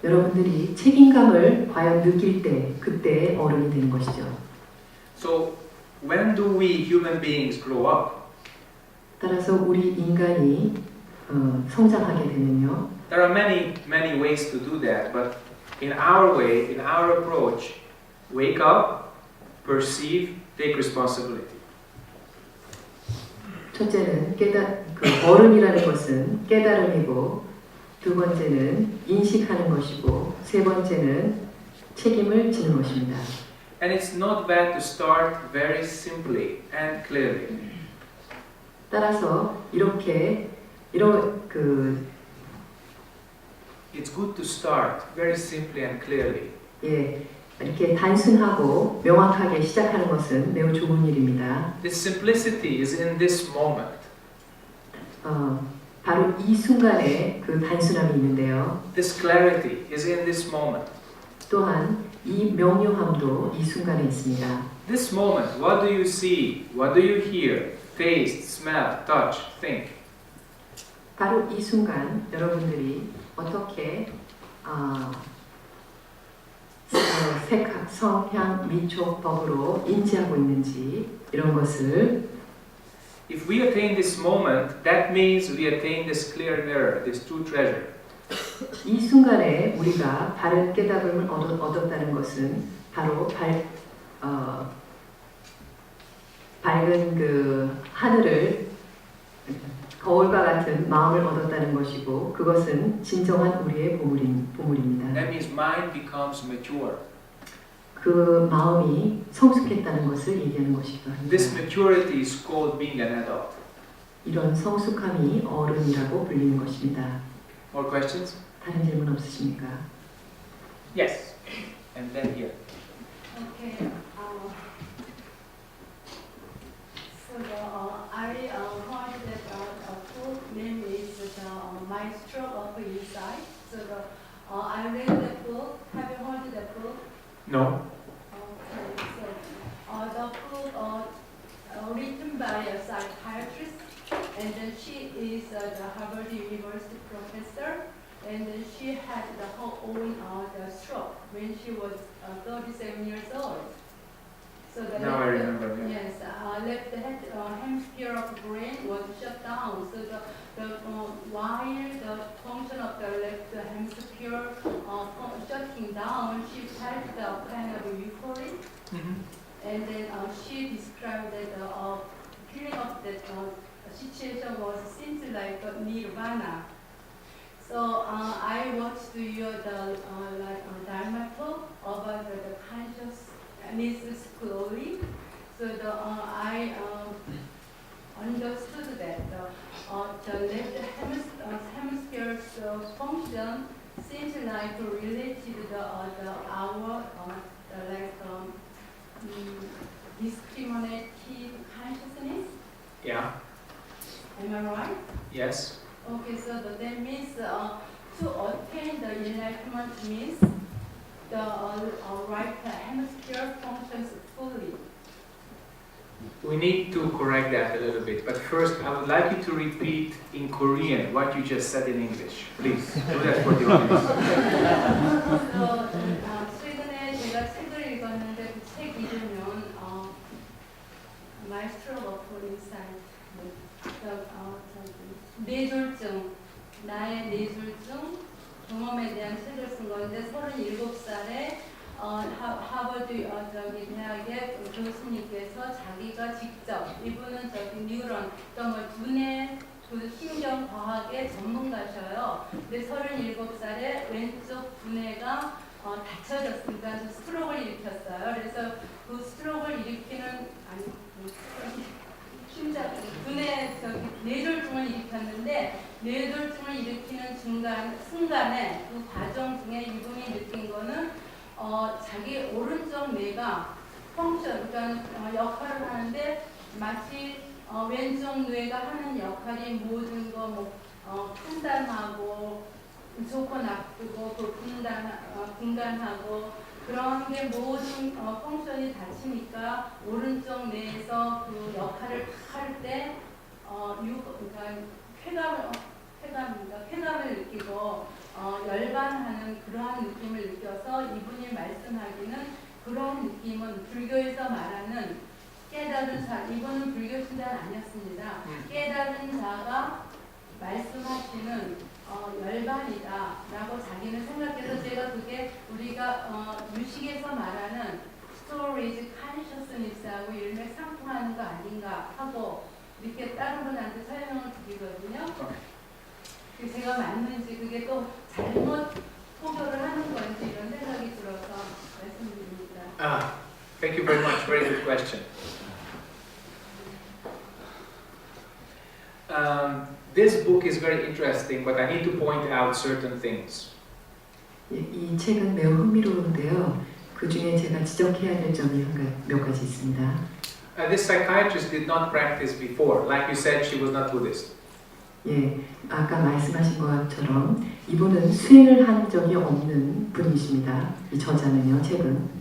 여러분들이 책임감을 과연 느낄 때 그때 어른이 되는 것이죠. So when do we human beings grow up? 따라서 우리 인간이 성장하게 되면요. There are many ways to do that, but in our way, in our approach, wake up, perceive, take responsibility. 첫째는 어른이라는 것은 깨달음이고 두 번째는 인식하는 것이고 세 번째는 책임을 지는 것입니다. And it's not bad to start very simply and clearly. 따라서 이렇게 It's good to start very simply and clearly. 이렇게 단순하고 명확하게 시작하는 것은 매우 좋은 일입니다. This simplicity is in this moment. 바로 이 순간에 그 단순함이 있는데요. This clarity is in this moment. 또한 이 명료함도 이 순간에 있습니다. This moment, what do you see? What do you hear? Taste, smell, touch, think. 바로 이 순간 여러분들이 어떻게 색학, 성향, 미촉, 법으로 인지하고 있는지 이런 것을 If we attain this moment, that means we attain this clear mirror, this true treasure. 이 순간에 우리가 바른 깨달음을 얻었다는 것은 바로 밝은 그 하늘을 거울과 같은 마음을 얻었다는 것이고 그것은 진정한 우리의 보물입니다. That means mind becomes mature. 그 마음이 성숙했다는 것을 얘기하는 것이기도 합니다. This maturity is called being an adult. 이런 성숙함이 어른이라고 불리는 것입니다. More questions? 다른 질문 없으십니까? Yes. And then here. Okay. I heard that a book name is My Stroke of Insight. I read the book. Have you heard the book? No. Okay. The book written by a psychiatrist, and then she is the Harvard University professor, and then she had her own the stroke when she was 37 years old. So the Now I remember. Yeah. Yes, left hemisphere of the brain was shut down. So while the function of the left hemisphere shutting down, she felt the kind of euphoria. And then she described that the feeling of that situation was seems like nirvana. So I watched your Dharma talk about the consciousness slowly. So I understood that the left hemisphere's function seems like related to our discriminative consciousness. Yeah. Am I right? Yes. Okay, so that means to attain the enlightenment means the right hemisphere functions fully. We need to correct that a little bit. But first, I would like you to repeat in Korean what you just said in English. Please do that for the audience. 최근에 제가 책을 읽었는데 그 책 이름은 My Stroke of Insight. 뇌졸중, 나의 뇌졸중 경험에 대한 책을 쓴 건데 37살에 하버드 대학의 교수님께서 자기가 직접 이분은 뉴런 두뇌 신경과학의 전문가셔요. 근데 37살에 왼쪽 두뇌가 다쳐졌으니까 스트로크를 일으켰어요. 그래서 그 스트로크를 일으키는 뇌졸중을 일으켰는데 뇌졸중을 일으키는 순간에 그 과정 중에 이분이 느낀 거는 자기 오른쪽 뇌가 그러니까 역할을 하는데 마치 왼쪽 뇌가 하는 역할이 모든 거 판단하고 좋고 나쁘고 분간하고 그런 게 모든 펑션이 닫히니까 오른쪽 뇌에서 그 역할을 할 때 그러니까 쾌감을 느끼고 열반하는 그러한 느낌을 느껴서 이분이 말씀하기는 그런 느낌은 불교에서 말하는 깨달은 자, 이분은 불교 신자는 아니었습니다. 깨달은 자가 말씀하시는 열반이다 라고 자기는 생각해서 제가 그게 우리가 유식에서 말하는 스토리지 컨셔스니스하고 일맥상통하는 거 아닌가 하고 이렇게 다른 분한테 설명을 드리거든요. 제가 맞는지 그게 또 잘못 포교를 하는 건지 이런 생각이 들어서 말씀드립니다. Thank you very much. Very good question. This book is very interesting, but I need to point out certain things. 예, 이 책은 매우 흥미로운데요. 그 중에 제가 지적해야 될 점이 몇 가지 있습니다. This psychiatrist did not practice before. Like you said, she was not Buddhist. 예, 아까 말씀하신 것처럼 이분은 수행을 한 적이 없는 분이십니다. 이 저자는요, 책은.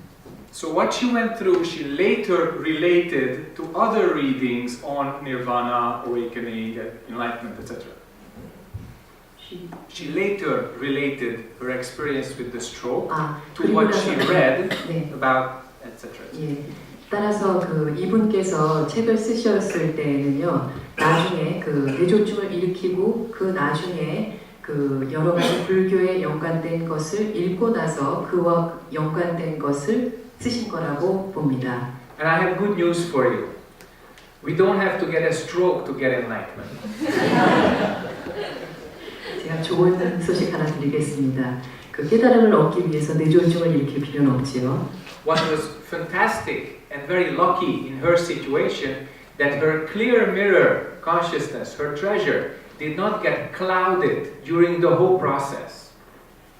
So what she went through, she later related to other readings on nirvana, awakening, enlightenment, etc. She later related her experience with the stroke to what she read 네. about, etc. 예. 따라서 그 이분께서 책을 쓰셨을 때는요, 나중에 그 뇌졸중을 일으키고 그 나중에 그 여러 가지 불교에 연관된 것을 읽고 나서 그와 연관된 것을 쓰신 거라고 봅니다. And I have good news for you. We don't have to get a stroke to get enlightenment. 제가 좋은 소식 하나 드리겠습니다. 그 깨달음을 얻기 위해서 뇌졸중을 일으킬 필요는 없지요. What was fantastic and very lucky in her situation that her clear mirror consciousness, her treasure, did not get clouded during the whole process.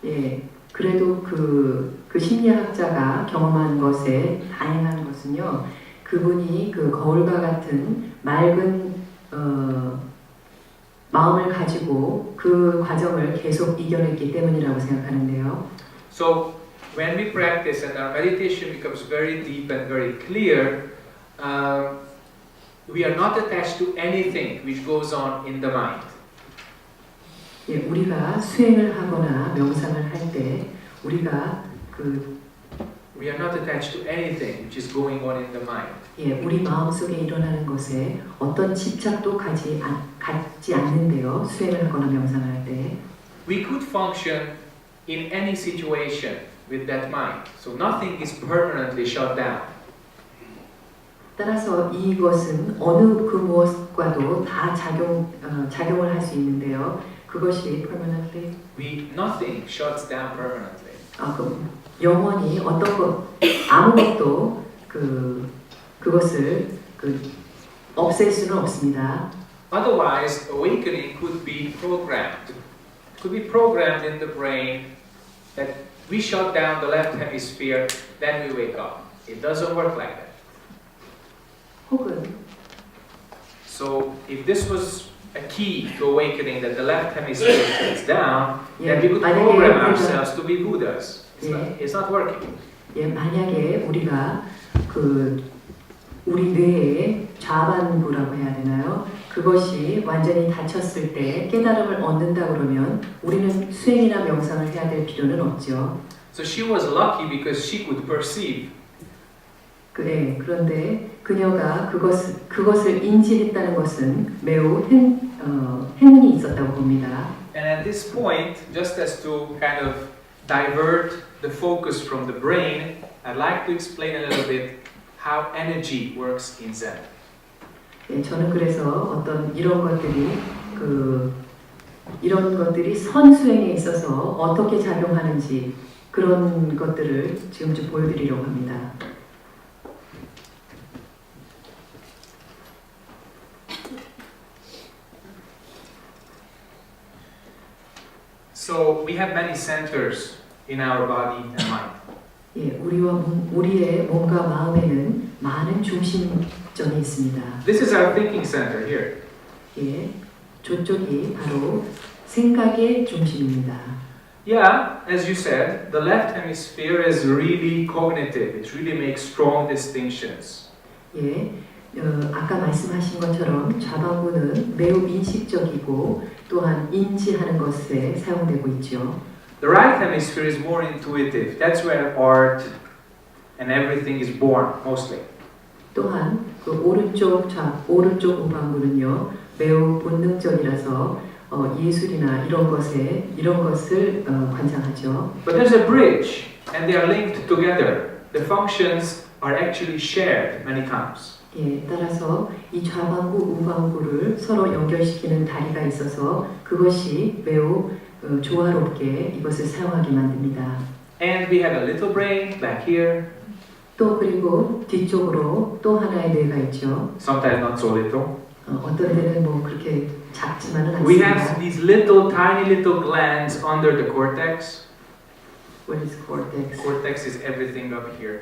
예, 그래도 그 심리학자가 경험한 것에 다행한 것은요, 그분이 그 거울과 같은 맑은 마음을 가지고 그 과정을 계속 이겨냈기 때문이라고 생각하는데요. So when we practice and our meditation becomes very deep and very clear, we are not attached to anything which goes on in the mind. 예, 우리가 수행을 하거나 명상을 할 때 우리가 We are not attached to anything which is going on in the mind. 예, 우리 마음 속에 일어나는 것에 어떤 집착도 갖지 않는데요. 수행을 하거나 명상을 할 때. We could function in any situation with that mind. So nothing is permanently shut down. 따라서 이것은 어느 그 무엇과도 다 작용을 할 수 있는데요. 그것이 permanently. Nothing shuts down permanently. 영원히 아무것도 그것을 없앨 수는 없습니다. Otherwise, awakening could be programmed. Could be programmed in the brain that we shut down the left hemisphere, then we wake up. It doesn't work like that. 혹은 So, if this was a key to awakening, that the left hemisphere shuts down, then we could program ourselves to be Buddhas. It's not working. 예, 만약에 우리가 우리 뇌의 좌반부라고 해야 되나요? 그것이 완전히 닫혔을 때 깨달음을 얻는다 그러면 우리는 수행이나 명상을 해야 될 필요는 없죠. So she was lucky because she could perceive. 그런데 그녀가 그것을 인지했다는 것은 매우 행운이 있었다고 봅니다. And at this point, just as to kind of divert the focus from the brain, I'd like to explain a little bit how energy works in Zen. 네, 저는 그래서 이런 것들이 선수행에 있어서 어떻게 작용하는지 그런 것들을 지금 좀 보여드리려고 합니다. So we have many centers in our body and mind. 예, 우리의 몸과 마음에는 많은 중심점이 있습니다. This is our thinking center here. 예, 저쪽이 바로 생각의 중심입니다. Yeah, as you said, the left hemisphere is really cognitive. It really makes strong distinctions. 예, 아까 말씀하신 것처럼 좌반부는 매우 인식적이고 또한 인지하는 것에 사용되고 있죠. The right hemisphere is more intuitive. That's where art and everything is born, mostly. 또한 그 오른쪽 우반부는요 매우 본능적이라서 예술이나 이런 것을 관장하죠. But there's a bridge, and they are linked together. The functions are actually shared many times. 예, 따라서 이 좌방구, 우방구를 서로 연결시키는 다리가 있어서 그것이 매우 조화롭게 이것을 사용하게 만듭니다. And we have a little brain back here, 또 그리고 뒤쪽으로 또 하나의 뇌가 있죠. sometimes not so little. 어떤 데는 뭐 그렇게 작지만은 We 않습니다. have these little, tiny little glands under the cortex. What is cortex? Cortex is everything up here.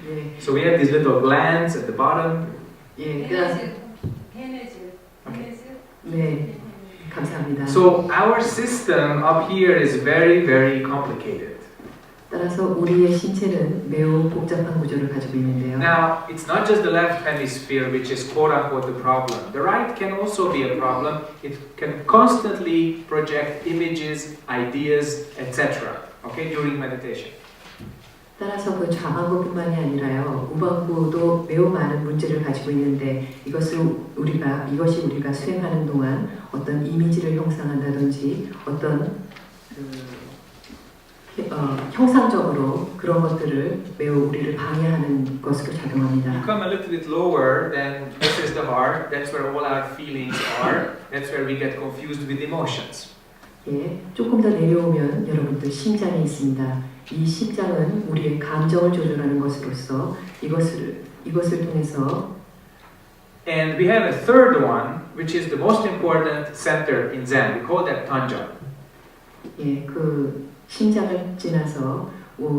예, So we have these little glands at the bottom. 예, 베네즈. 네, 감사합니다. So our system up here is very, very complicated. 따라서 우리의 신체는 매우 복잡한 구조를 가지고 있는데요. Now, it's not just the left hemisphere which is quote unquote the problem. The right can also be a problem. It can constantly project images, ideas, etc. Okay, during meditation. 따라서 그 좌방구뿐만이 아니라요, 우방구도 매우 많은 문제를 가지고 있는데 이것이 우리가 수행하는 동안 어떤 이미지를 형상한다든지 어떤 형상적으로 그런 것들을 매우 우리를 방해하는 것으로 You 작용합니다. come a little bit lower, then this is the heart. That's where all our feelings are. That's where we get confused with emotions. 예, 조금 더 내려오면 여러분들 심장이 있습니다. 이 심장은 우리의 감정을 조절하는 것으로서 이것을 통해서 And we have a third one, which is the most important center in Zen. We call that Tanja. 예, 그 심장을 지나서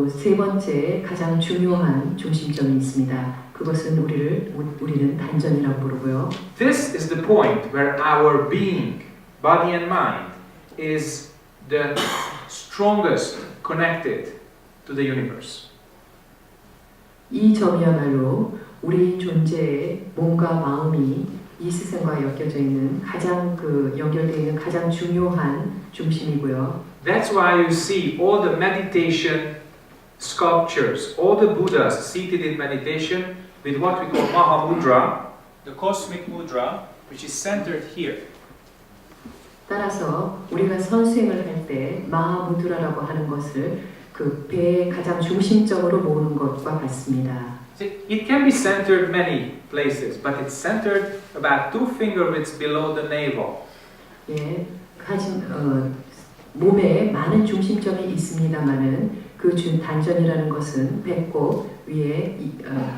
세 번째 가장 중요한 중심점이 있습니다. 그것은 우리는 단전이라고 부르고요. This is the point where our being, body and mind, is the strongest connected to the universe. 이 점이야말로 우리 존재의 몸과 마음이 이 세상과 엮여져 있는 가장 연결되어 있는 가장 중요한 중심이고요. That's why you see all the meditation sculptures, all the Buddhas seated in meditation with what we call Mahamudra, the cosmic mudra, which is centered here. 따라서 우리가 선수행을 할 때 마하무드라라고 하는 것을 그 배의 가장 중심적으로 모으는 것과 같습니다. It can be centered many places, but it's centered about 2 finger widths below the navel. 예, 몸에 많은 중심점이 있습니다만은 그 단전이라는 것은 배꼽 위에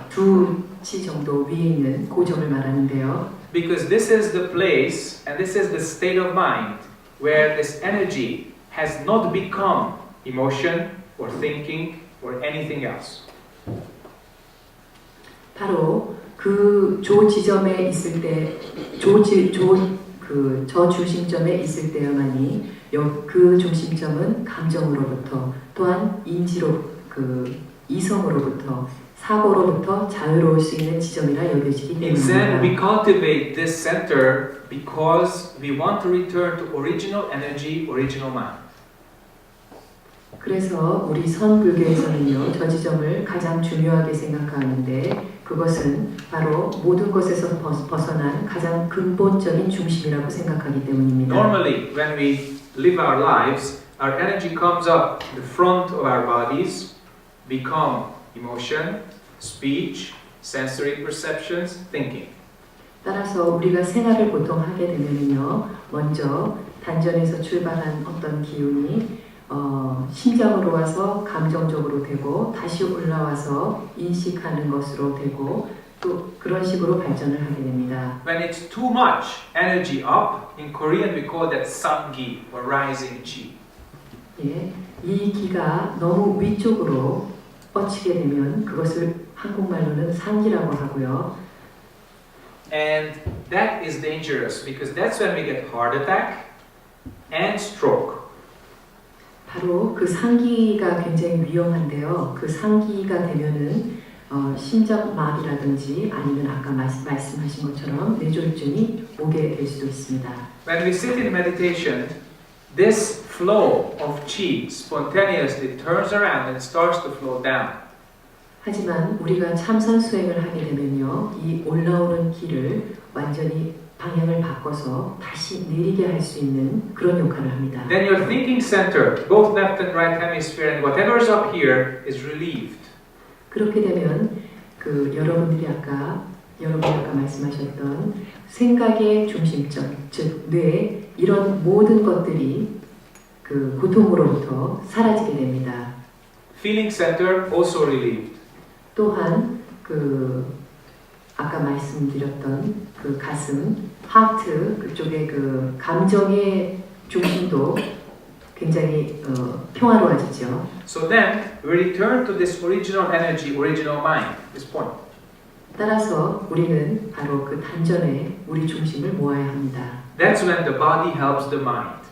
2치 정도 위에 있는 고점을 말하는데요. Because this is the place and this is the state of mind where this energy has not become emotion or thinking or anything else. 바로 그 조 지점에 있을 때, 저 중심점에 있을 때야만이 그 중심점은 감정으로부터 또한 인지로 이성으로부터 사고로부터 자유로울 수 있는 지점이라 여겨지기 In Zen, we 때문입니다. cultivate this center because we want to return to original energy, original mind. 그래서 우리 선불교에서는요, 저 지점을 가장 중요하게 생각하는데 그것은 바로 모든 것에서 벗어난 가장 근본적인 중심이라고 생각하기 때문입니다. Normally, when we live our lives, our energy comes up the front of our bodies, become emotion, speech, sensory perceptions, thinking. 따라서 우리가 생활을 보통 하게 되면요, 먼저 단전에서 출발한 어떤 기운이 심장으로 와서 감정적으로 되고 다시 올라와서 인식하는 것으로 되고 또 그런 식으로 발전을 하게 됩니다. When it's too much energy up, in Korean we call that samgi or rising chi. 예, 이 기가 너무 위쪽으로 뻗치게 되면 그것을 한국말로는 상기라고 하고요. And that is dangerous because that's when we get heart attack and stroke. 바로 그 상기가 굉장히 위험한데요. 그 상기가 되면은 심장마비라든지 아니면 아까 말씀하신 것처럼 뇌졸중이 오게 될 수도 있습니다. When we sit in meditation, this flow of chi spontaneously turns around and starts to flow down. 하지만 우리가 참선 수행을 하게 되면요, 이 올라오는 기를 완전히 방향을 바꿔서 다시 내리게 할 수 있는 그런 역할을 합니다. Then your thinking center, both left and right hemisphere and whatever is up here is relieved. 그렇게 되면 여러분이 아까 말씀하셨던 생각의 중심점, 즉 뇌, 이런 모든 것들이 그 고통으로부터 사라지게 됩니다. Feeling center also relieved. 또한 아까 말씀드렸던 그 가슴, 하트 그쪽의 그 감정의 중심도 굉장히 평화로워지죠. So then we return to this original energy, original mind, this point. 따라서 우리는 바로 그 단전에 우리 중심을 모아야 합니다. That's when the body helps the mind.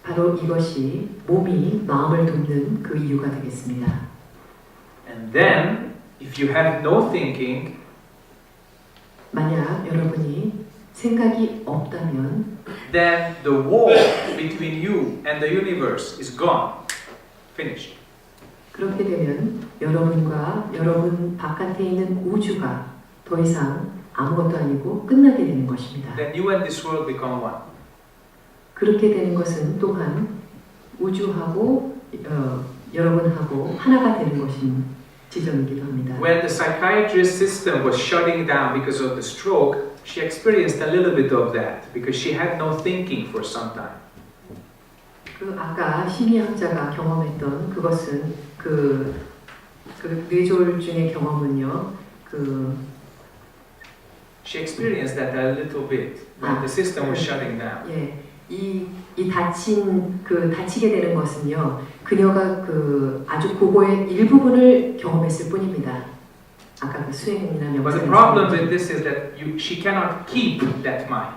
바로 이것이 몸이 마음을 돕는 그 이유가 되겠습니다. And then, if you have no thinking, 만약 여러분이 생각이 없다면 then the wall between you and the universe is gone. Finished. 그렇게 되면 여러분과 여러분 바깥에 있는 우주가 더 이상 아무것도 아니고 끝나게 되는 것입니다. Then you and this world become one. 그렇게 되는 것은 또한 우주하고 여러분하고 하나가 되는 것인 지점이기도 합니다. When the psychiatrist system was shutting down because of the stroke, she experienced a little bit of that because she had no thinking for some time. 아까 심리학자가 경험했던 그것은 그 뇌졸중의 경험은요. She experienced that a little bit when the system was shutting down. 예, 이 다치게 되는 것은요. 그녀가 아주 그거의 일부분을 경험했을 뿐입니다. 아까 그 수행이나 But the 명상. problem with this is that she cannot keep that mind.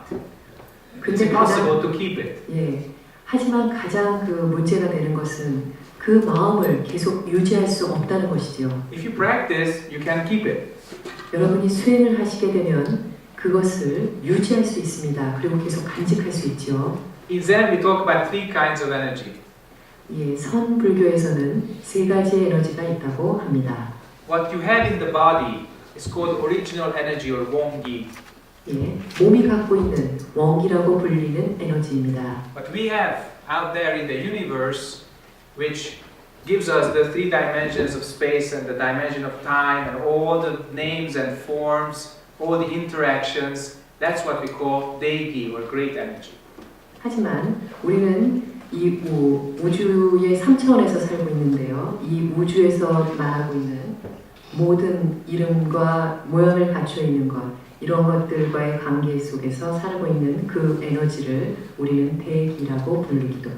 It's impossible to keep it. 예. 하지만 가장 문제가 되는 것은 그 마음을 계속 유지할 수 없다는 것이죠. If you practice, you can keep it. 여러분이 수행을 하시게 되면 그것을 유지할 수 있습니다. 그리고 계속 간직할 수 있죠. In Zen, we talk about three kinds of energy. 예, 선 불교에서는 세 가지의 에너지가 있다고 합니다. What you have in the body is called original energy or Wongi. 예, 몸이 갖고 있는 원기라고 불리는 에너지입니다. But we have out there in the universe, which gives us the three dimensions of space and the dimension of time and all the names and forms, all the interactions. That's what we call Deigi or great energy. 하지만 우리는 이 우주의 3차원에서 살고 있는데요. 이 우주에서 말하고 있는 모든 이름과 모양을 갖춰 있는 것, 이런 것들과의 관계 속에서 살고 있는 그 에너지를 우리는 대기라고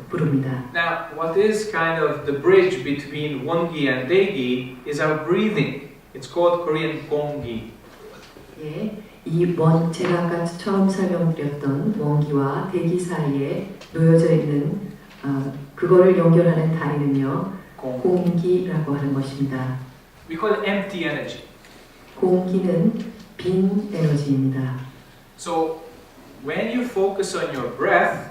부릅니다. Now, what is kind of the bridge between Wongi and Deigi is our breathing. It's called Korean Gongi. 예, 제가 아까 처음 설명드렸던 원기와 대기 사이에 놓여져 있는 그거를 연결하는 다리는요, 공기라고 하는 것입니다. We call it empty energy. 공기는 빈 에너지입니다. So, when you focus on your breath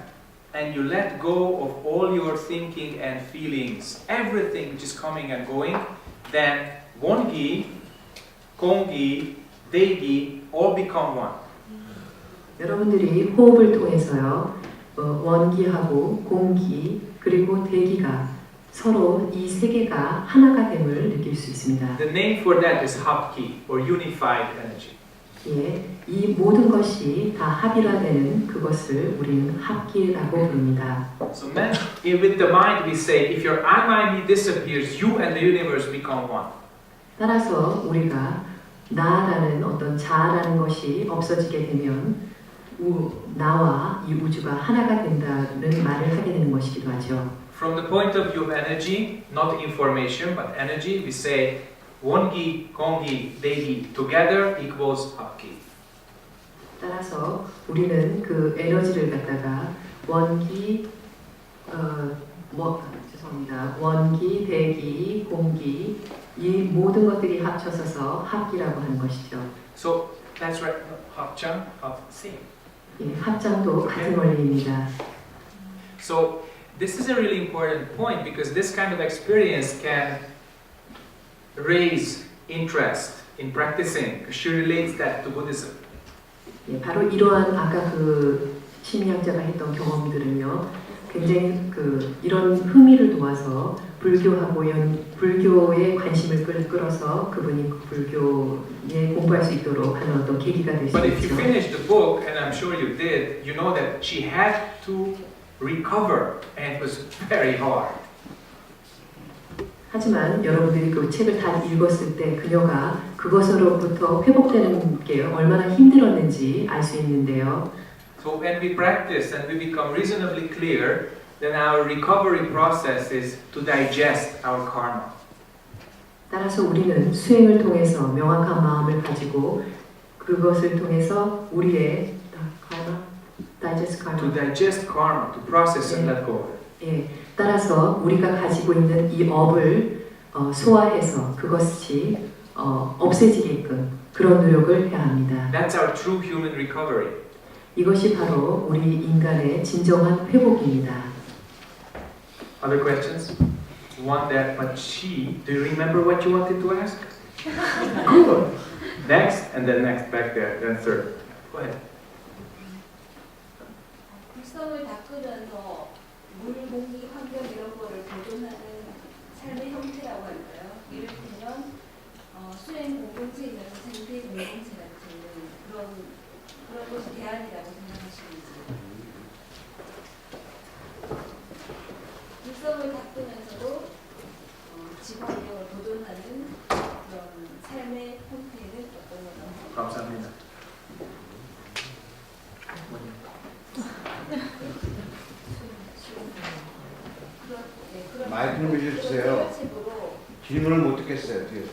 and you let go of all your thinking and feelings, everything which is coming and going, then Wongi, Gongi, Deigi all become one. 여러분들이 호흡을 통해서요, 원기하고 공기 그리고 대기가 서로 이 세 개가 하나가 됨을 느낄 수 있습니다. The name for that is Hapki or unified energy. 예, 이 모든 것이 다 합일화되는 그것을 우리는 합기라고 부릅니다. So with the mind we say, if your I mind disappears, you and the universe become one. 따라서 우리가 나라는 어떤 자아라는 것이 없어지게 되면 나와 이 우주가 하나가 된다는 말을 하게 되는 것이기도 하죠. From the point of view of energy, not information, but energy, we say Wongi, Gongi, Deigi together equals Hapki. 따라서 우리는 그 에너지를 갖다가 원기, 원기, 대기, 공기 이 모든 것들이 합쳐서서 합기라고 하는 것이죠. So that's right, Hapchang, Hapsi. 예, 합장도 같은 원리입니다. So this is a really important point because this kind of experience can raise interest in practicing. She relates that to Buddhism. 예, 바로 이러한 아까 그 심리학자가 했던 경험들은요, 굉장히 이런 흥미를 도와서 불교에 관심을 끌어서 그분이 불교에 공부할 수 있도록 하는 어떤 계기가 될 수 But if you 있죠. finish the book, and I'm sure you did, you know that she had to recover, and it was very hard. 하지만 여러분들이 그 책을 다 읽었을 때 그녀가 그것으로부터 회복되는 게 얼마나 힘들었는지 알 수 있는데요. So when we practice and we become reasonably clear, then our recovery process is to digest our karma. 따라서 우리는 수행을 통해서 명확한 마음을 가지고 그것을 통해서 우리의 digest To karma. digest karma, to process and let go of it. 예, 따라서 우리가 가지고 있는 이 업을 소화해서 그것이 없애지게끔 그런 노력을 해야 합니다. That's our true human recovery. 이것이 바로 우리 인간의 진정한 회복입니다. Other questions? One that, but do you remember what you wanted to ask? Good. Next, and then next back there, then third. Go ahead. 불성을 닦으면서 물, 공기, 환경 이런 거를 보존하는 삶의 형태라고 할까요? 이를테면 수행 공동체이면서 생태 공동체 같은 그런 것이 대안이라고 생각하시는지. 불성을 닦으면서도 지구 환경을 보존하는 그런 삶의 형태는 어떤 거라고? 감사합니다. 마이크 좀 빌려주세요. 질문을 못 듣겠어요. 뒤에서.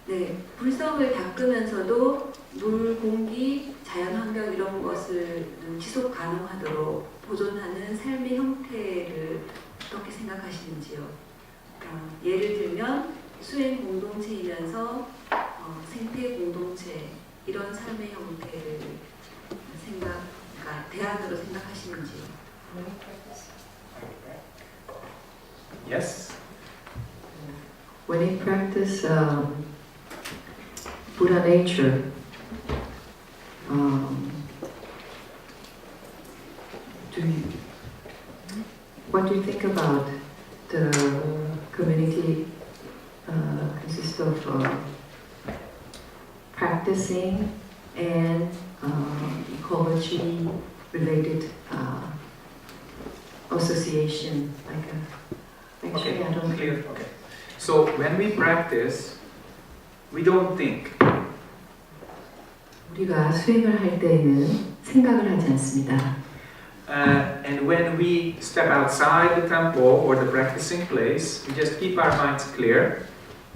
네, 불성을 닦으면서도 물, 공기, 자연환경 이런 것을 지속 가능하도록 보존하는 삶의 형태를 어떻게 생각하시는지요? 예를 들면 수행 공동체이면서 생태 공동체 이런 삶의 형태를 대안으로 생각하시는지요? Yes? When you practice Buddha nature, what do you think about the community consists of practicing and ecology related association, actually I don't clear. Okay. So when we practice, we don't think. 우리가 수행을 할 때에는 생각을 하지 않습니다. And when we step outside the temple or the practicing place, we just keep our minds clear.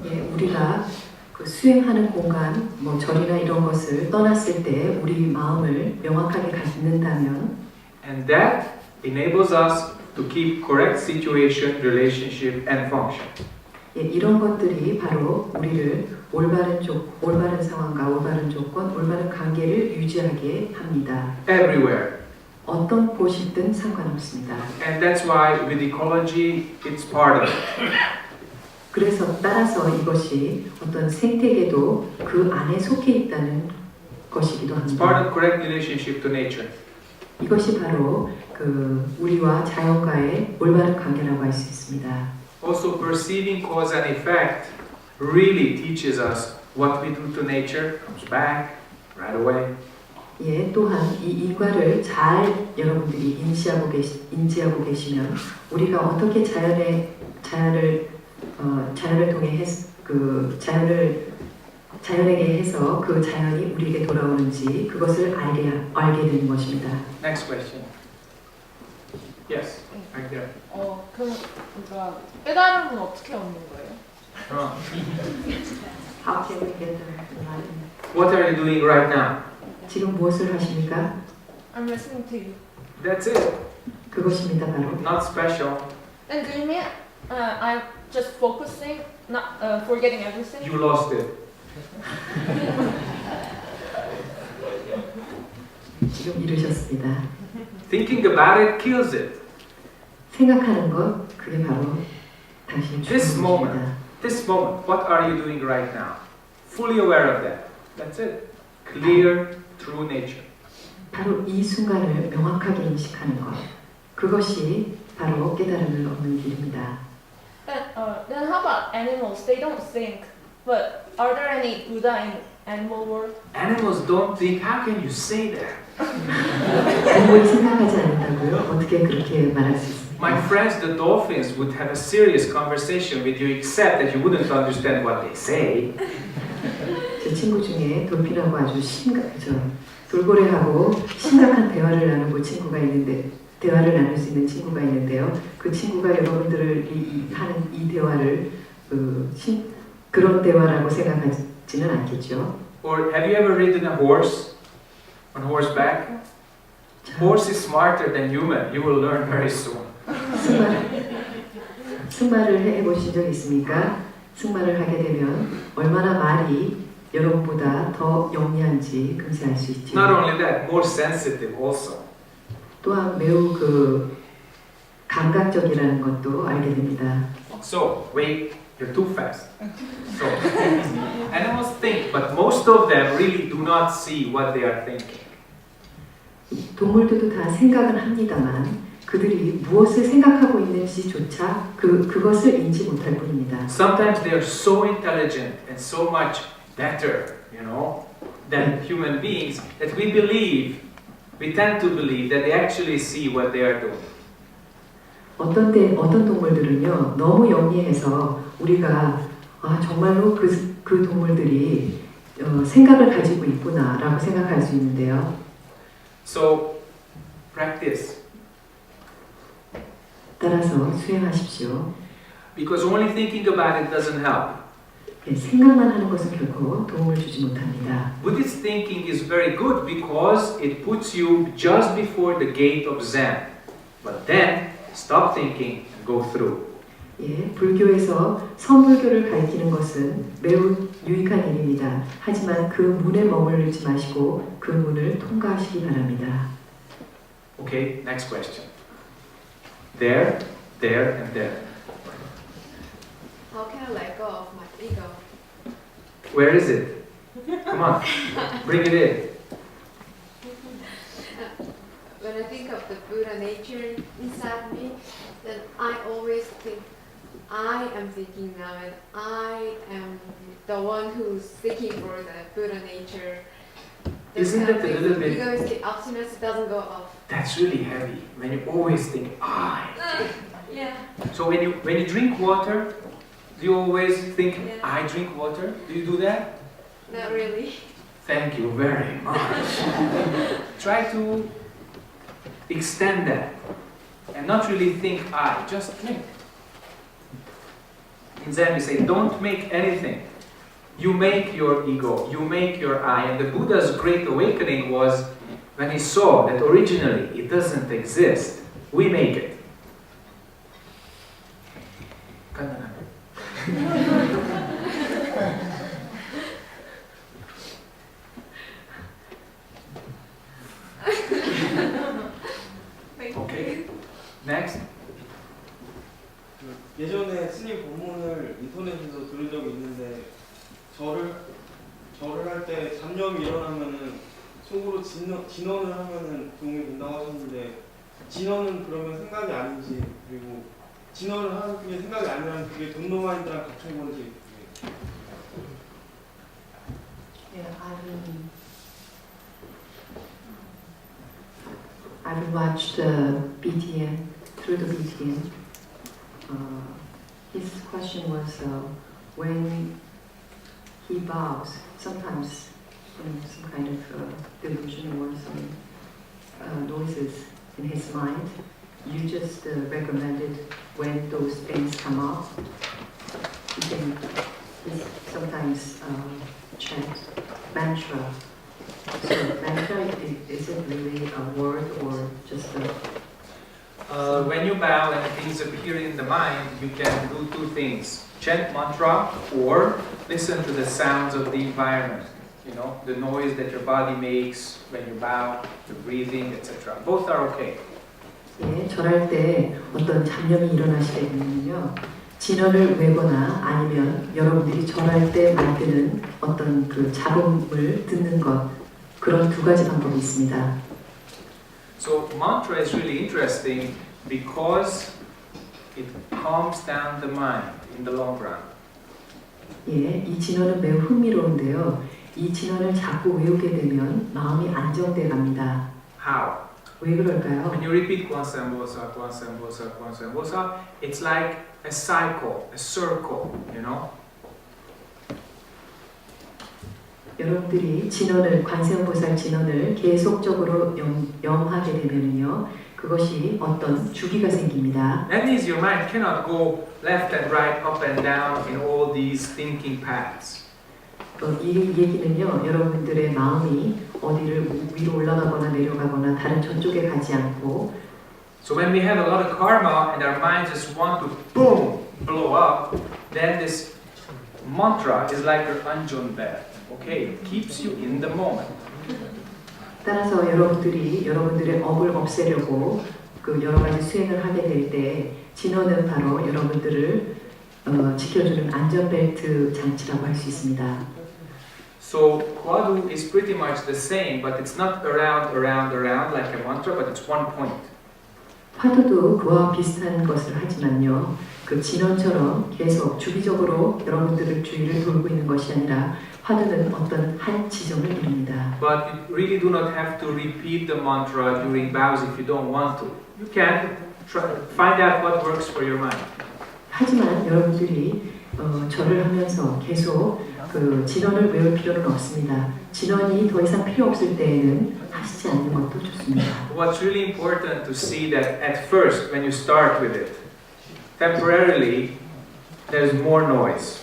예, 우리가 그 수행하는 공간, 뭐 절이나 이런 것을 떠났을 때 우리 마음을 명확하게 갖는다면, And that enables us to keep correct situation, relationship, and function. 예, 이런 것들이 바로 우리를 올바른 상황과 올바른 조건, 올바른 관계를 유지하게 합니다. Everywhere. 어떤 곳이든 상관없습니다. And that's why with ecology, it's part of it. 그래서 따라서 이것이 어떤 생태계도 그 안에 속해 있다는 것이기도 It's part 합니다. of correct relationship to nature. 이것이 바로 그 우리와 자연과의 올바른 관계라고 할 수 있습니다. Also, perceiving cause and effect really teaches us what we do to nature comes back right away. 예, 또한 이 일과를 잘 여러분들이 인지하고 계시면 우리가 어떻게 자연을 통해 자연에게 해서 그 자연이 우리에게 돌아오는지 그것을 알게 되는 것입니다. Next question. Yes, right there. 그러니까 깨달음은 어떻게 얻는 거예요? How can we get the enlightenment? What are you doing right now? 지금 무엇을 하십니까? I'm listening to you. That's it. 그것입니다, 바로. Not special. And do you mean I'm just focusing, not forgetting everything? You lost it. 지금 이르셨습니다. Thinking about it kills it. 생각하는 것, 그게 바로 당신의 This 죽음입니다. This moment, what are you doing right now? fully aware of that. That's it. Clear, true nature. 바로 이 순간을 명확하게 인식하는 것. 그것이 바로 깨달음을 얻는 길입니다. Then how about animals? They don't think. But are there any Buddha in animal world? Animals don't think. How can you say that? 동물이 생각하지 않는다고요? 어떻게 그렇게 말할 수 있습니까? My friends, the dolphins, would have a serious conversation with you, except that you wouldn't understand what they say. 제 친구 중에 돌핀하고 아주 돌고래하고 심각한 대화를 나누고 대화를 나눌 수 있는 친구가 있는데요. 그 친구가 여러분들을 하는 이 대화를 그런 대화라고 생각하지는 않겠죠. Or have you ever ridden a horse on horseback? Horse is smarter than human. You will learn very soon. 승마를 해보신 적 있습니까? 승마를 하게 되면 얼마나 말이 여러분보다 더 영리한지 금세 알 수 있죠. Not only that, more sensitive also. 또한 매우 감각적이라는 것도 알게 됩니다. So, wait, you're too fast. So, animals think, but most of them really do not see what they are thinking. 동물들도 다 생각은 합니다만 그들이 무엇을 생각하고 있는지조차 그것을 인지 못할 뿐입니다. Sometimes they are so intelligent and so much better, than human beings that we tend to believe that they actually see what they are doing. 어떤 동물들은요 너무 영리해서 우리가 정말로 그 동물들이 생각을 가지고 있구나라고 생각할 수 있는데요. So, practice. 따라서 수행하십시오. Because only thinking about it doesn't help. 생각만 하는 것은 결코 도움을 주지 못합니다. Buddhist thinking is very good because it puts you just before the gate of Zen. But then, stop thinking and go through. 불교에서 선불교를 가리키는 것은 매우 유익한 일입니다. 하지만 그 문에 머무르지 마시고 그 문을 통과하시기 바랍니다. Okay, next question. There, and there. How can I let go of my ego? Where is it? Come on, bring it in. When I think of the Buddha nature inside me, then I always think I am thinking now and I am the one who's seeking for the Buddha nature. Isn't it a little bit... Egoistic obstinance doesn't go off. That's really heavy, when you always think, I. Yeah. So when you drink water, do you always think, I drink water? Do you do that? Not really. Thank you very much. Try to extend that and not really think I, just drink. In Zen we say, don't make anything. You make your ego, you make your I. And the Buddha's great awakening was when he saw that originally it doesn't exist. We make it. Okay. Next. 예전에 스님 법문을 인터넷에서 들은 적이 있는데 절을 할 때 잡념이 일어나면은 속으로 진언을 하면은 도움이 된다고 하셨는데 진언은 그러면 생각이 아닌지 그리고 진언을 하는 게 생각이 아니라면 그게 돈노마인드랑 같은 건지. I've watched BTN through the BTN. His question was when he bows, sometimes some kind of delusion or some noises in his mind. You just recommended when those things come up, he can sometimes chant mantra. So mantra, is it really a word or just a... When you bow and things appear in the mind, you can do two things. Chant mantra or listen to the sounds of the environment. The noise that your body makes when you bow, the breathing, etc. Both are okay. 절할 때 어떤 잡념이 일어나시게 되면요. 진언을 외거나 아니면 여러분들이 절할 때 만드는 어떤 그 잡음을 듣는 것, 그런 두 가지 방법이 있습니다. So mantra is really interesting because it calms down the mind in the long run. 예, 이 진언은 매우 흥미로운데요. 이 진언을 자꾸 외우게 되면 마음이 안정돼 갑니다. How? 왜 그럴까요? When you repeat Kwansambosa, Kwansambosa, Kwansambosa, it's like a cycle, a circle, you know? 여러분들이 진언을, 관세음보살 진언을 계속적으로 염하게 되면요, 그것이 어떤 주기가 생깁니다. That means your mind cannot go left and right, up and down in all these thinking paths. 이 얘기는요, 여러분들의 마음이 어디를 위로 올라가거나 내려가거나 다른 저쪽에 가지 않고, So when we have a lot of karma and our minds just want to boom, blow up, then this mantra is like your anjon bell. Okay, it keeps you in the moment. 따라서 여러분들이 여러분들의 업을 없애려고 그 여러 가지 수행을 하게 될 때 진언은 바로 여러분들을 지켜주는 안전벨트 장치라고 할 수 있습니다. So Kwadu is pretty much the same, but it's not around like a mantra, but it's one point. 화두도 그와 비슷한 것을 하지만요, 그 진언처럼 계속 주기적으로 여러분들을 주위를 돌고 있는 것이 아니라 화두는 어떤 한 지점을 이룹니다. But you really do not have to repeat the mantra during vows if you don't want to. You can try, find out what works for your mind. 하지만 여러분들이 절을 하면서 계속 그 진언을 외울 필요는 없습니다. 진언이 더 이상 필요 없을 때에는 하시지 않는 것도 좋습니다. What's really important to see that at first, when you start with it, temporarily there's more noise,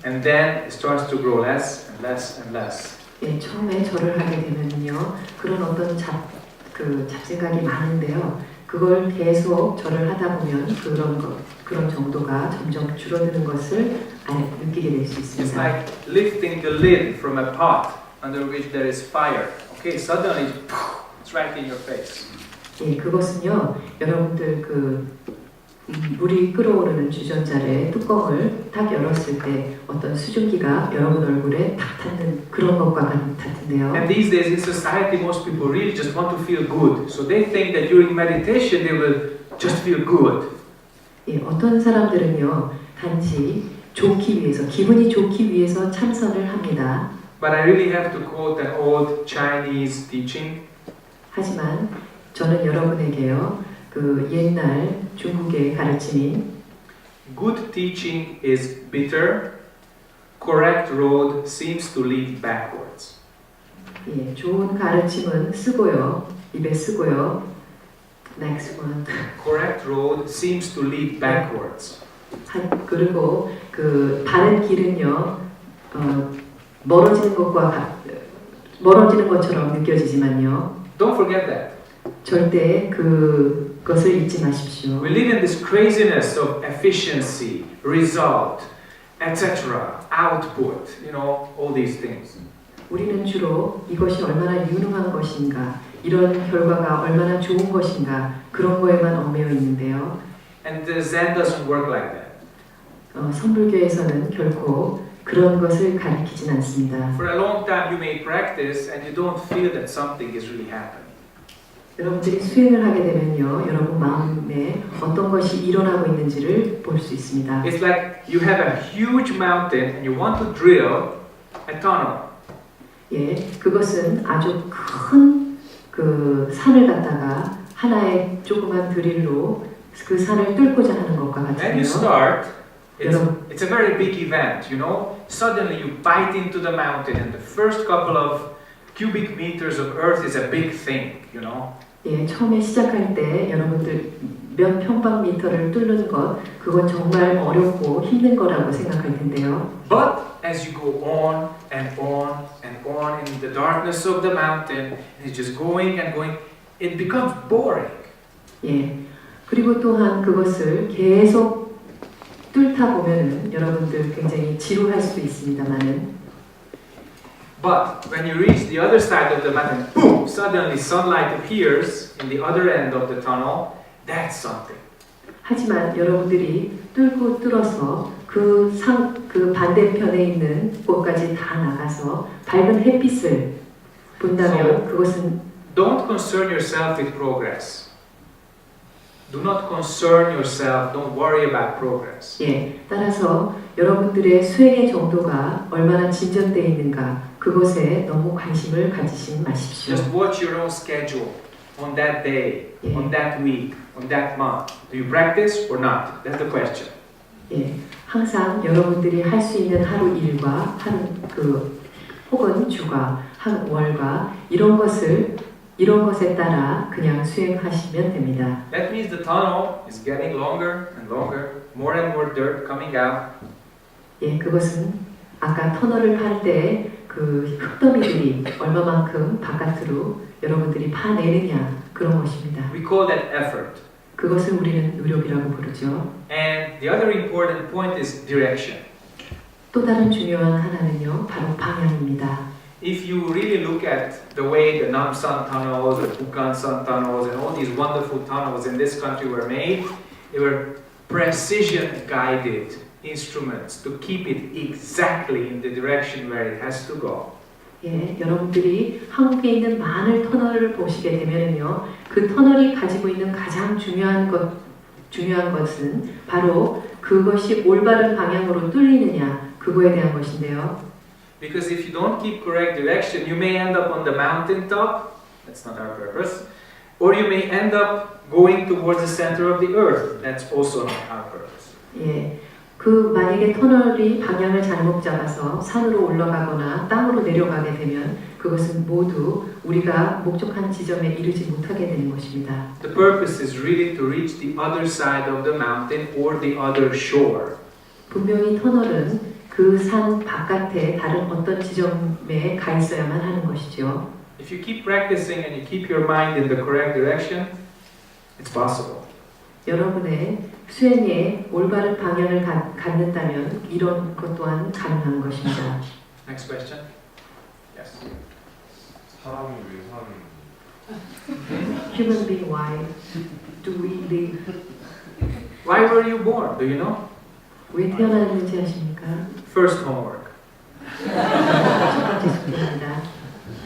and then it starts to grow less and less and less. 예, 처음에 절을 하게 되면요, 그런 어떤 잡생각이 많은데요. 그걸 계속 절을 하다 보면 그런 정도가 점점 줄어드는 것을 느끼게 될 수 It's 있습니다. like lifting the lid from a pot under which there is fire. Okay, suddenly it's right in your face. 예, 그것은요, 여러분들 물이 끓어오르는 주전자의 뚜껑을 딱 열었을 때 어떤 수증기가 여러분 얼굴에 탁 닿는 그런 것과 같은데요. And these days in society, most people really just want to feel good. So they think that during meditation they will just feel good. 예, 어떤 사람들은요, 단지 좋기 위해서, 기분이 좋기 위해서 참선을 합니다. But I really have to quote an old Chinese teaching. 하지만 저는 여러분에게요, 그 옛날 중국의 가르침인 Good teaching is bitter. Correct road seems to lead backwards. 예, 좋은 가르침은 쓰고요, 입에 쓰고요. Next one. Correct road seems to lead backwards. 그리고 그 바른 길은요, 멀어지는 것처럼 느껴지지만요. Don't forget that. 절대 그것을 잊지 마십시오. We live in this craziness of efficiency, result, etc., output, you know, all these things. 우리는 주로 이것이 얼마나 유능한 것인가, 이런 결과가 얼마나 좋은 것인가, 그런 거에만 얽매여 있는데요. And the Zen doesn't work like that. 선불교에서는 결코 그런 것을 가리키진 않습니다. For a long time you may practice and you don't feel that something is really happening. 여러분들이 수행을 하게 되면요, 여러분 마음에 어떤 것이 일어나고 있는지를 볼 수 있습니다. It's like you have a huge mountain and you want to drill a tunnel. 예, 그것은 아주 큰 그 산을 갖다가 하나의 조그만 드릴로 그 산을 뚫고자 하는 것과 When 같은데요. you start, it's a very big event, you know. Suddenly you bite into the mountain and the first couple of cubic meters of earth is a big thing, you know. 예, 처음에 시작할 때 여러분들 몇 평방미터를 뚫는 것, 그건 정말 어렵고 힘든 거라고 생각할 텐데요. But as you go on and on and on in the darkness of the mountain, and it's just going and going, it becomes boring. 예, 그리고 또한 그것을 계속 뚫다 보면은 여러분들 굉장히 지루할 수도 있습니다만은. But when you reach the other side of the mountain, boom! Suddenly sunlight appears in the other end of the tunnel. That's something. 하지만 여러분들이 뚫어서 그 반대편에 있는 곳까지 다 나가서 밝은 햇빛을 본다면 그것은 Don't concern yourself with progress. Do not concern yourself. Don't worry about progress. 예, 따라서 여러분들의 수행의 정도가 얼마나 진전되어 있는가 그것에 너무 관심을 가지지 마십시오. Just watch your own schedule on that day, Yeah. on that week, on that month. Do you practice or not? That's the question. 예, 항상 여러분들이 할 수 있는 하루 일과 혹은 주가 월과 이런 것에 따라 그냥 수행하시면 됩니다. That means the tunnel is getting longer and longer, more and more dirt coming out. 예, 그것은 아까 터널을 팔 때 그 흙더미들이 얼마만큼 바깥으로 여러분들이 파내느냐 그런 것입니다. We call that effort. 그것을 우리는 노력이라고 부르죠. And the other important point is direction. 또 다른 중요한 하나는요, 바로 방향입니다. If you really look at the way the Namsan tunnels, the Bukhansan tunnels, and all these wonderful tunnels in this country were made, they were precision-guided instruments to keep it exactly in the direction where it has to go. 예, 여러분들이 한국에 있는 많은 터널을 보시게 되면은요, 그 터널이 가지고 있는 가장 중요한 것은 바로 그것이 올바른 방향으로 뚫리느냐 그거에 대한 것인데요. Because if you don't keep correct direction, you may end up on the mountain top. That's not our purpose. Or you may end up going towards the center of the earth. That's also not our purpose. 예, 만약에 터널이 방향을 잘못 잡아서 산으로 올라가거나 땅으로 내려가게 되면 그것은 모두 우리가 목적한 지점에 이르지 못하게 되는 것입니다. The purpose is really to reach the other side of the mountain or the other shore. 분명히 터널은 그 산 바깥에 다른 어떤 지점에 가 있어야만 하는 것이죠. If you keep practicing and you keep your mind in the correct direction, it's possible. 여러분의 수행에 올바른 방향을 갖는다면 이런 것 또한 가능한 것입니다. Next question. Yes. 사람이 왜 사는지. Human being, why do we live? Why were you born? Do you know? 왜 태어났는지 아십니까? First homework. 첫 번째 숙제입니다.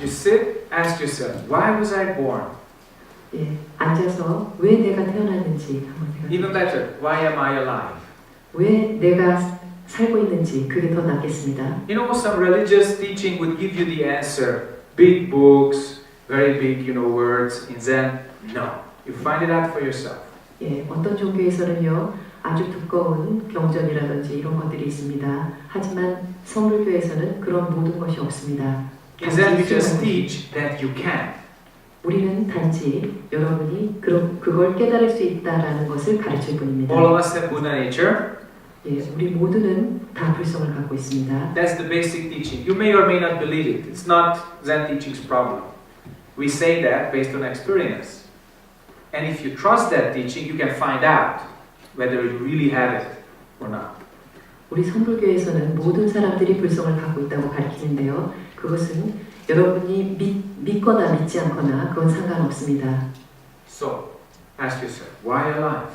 You sit, ask yourself, why was I born? 예, 앉아서 왜 내가 태어났는지 한번 생각해 Even better, why am I alive? 왜 내가 살고 있는지 그게 더 낫겠습니다. You know, some religious teaching would give you the answer. Big books, very big, words in Zen. No. You find it out for yourself. 예, 어떤 종교에서는요, 아주 두꺼운 경전이라든지 이런 것들이 있습니다. 하지만 성불교에서는 그런 모든 것이 없습니다. In Zen, we just teach that you can. 우리는 단지 여러분이 그걸 깨달을 수 있다라는 것을 가르칠 뿐입니다. All of us have Buddha nature. 예, 우리 모두는 다 불성을 갖고 있습니다. That's the basic teaching. You may or may not believe it. It's not Zen teaching's problem. We say that based on experience. And if you trust that teaching, you can find out whether you really have it or not. 우리 성불교에서는 모든 사람들이 불성을 갖고 있다고 가르치는데요. 그것은 여러분이 믿거나 믿지 않거나 그건 상관없습니다. So, ask yourself, why alive?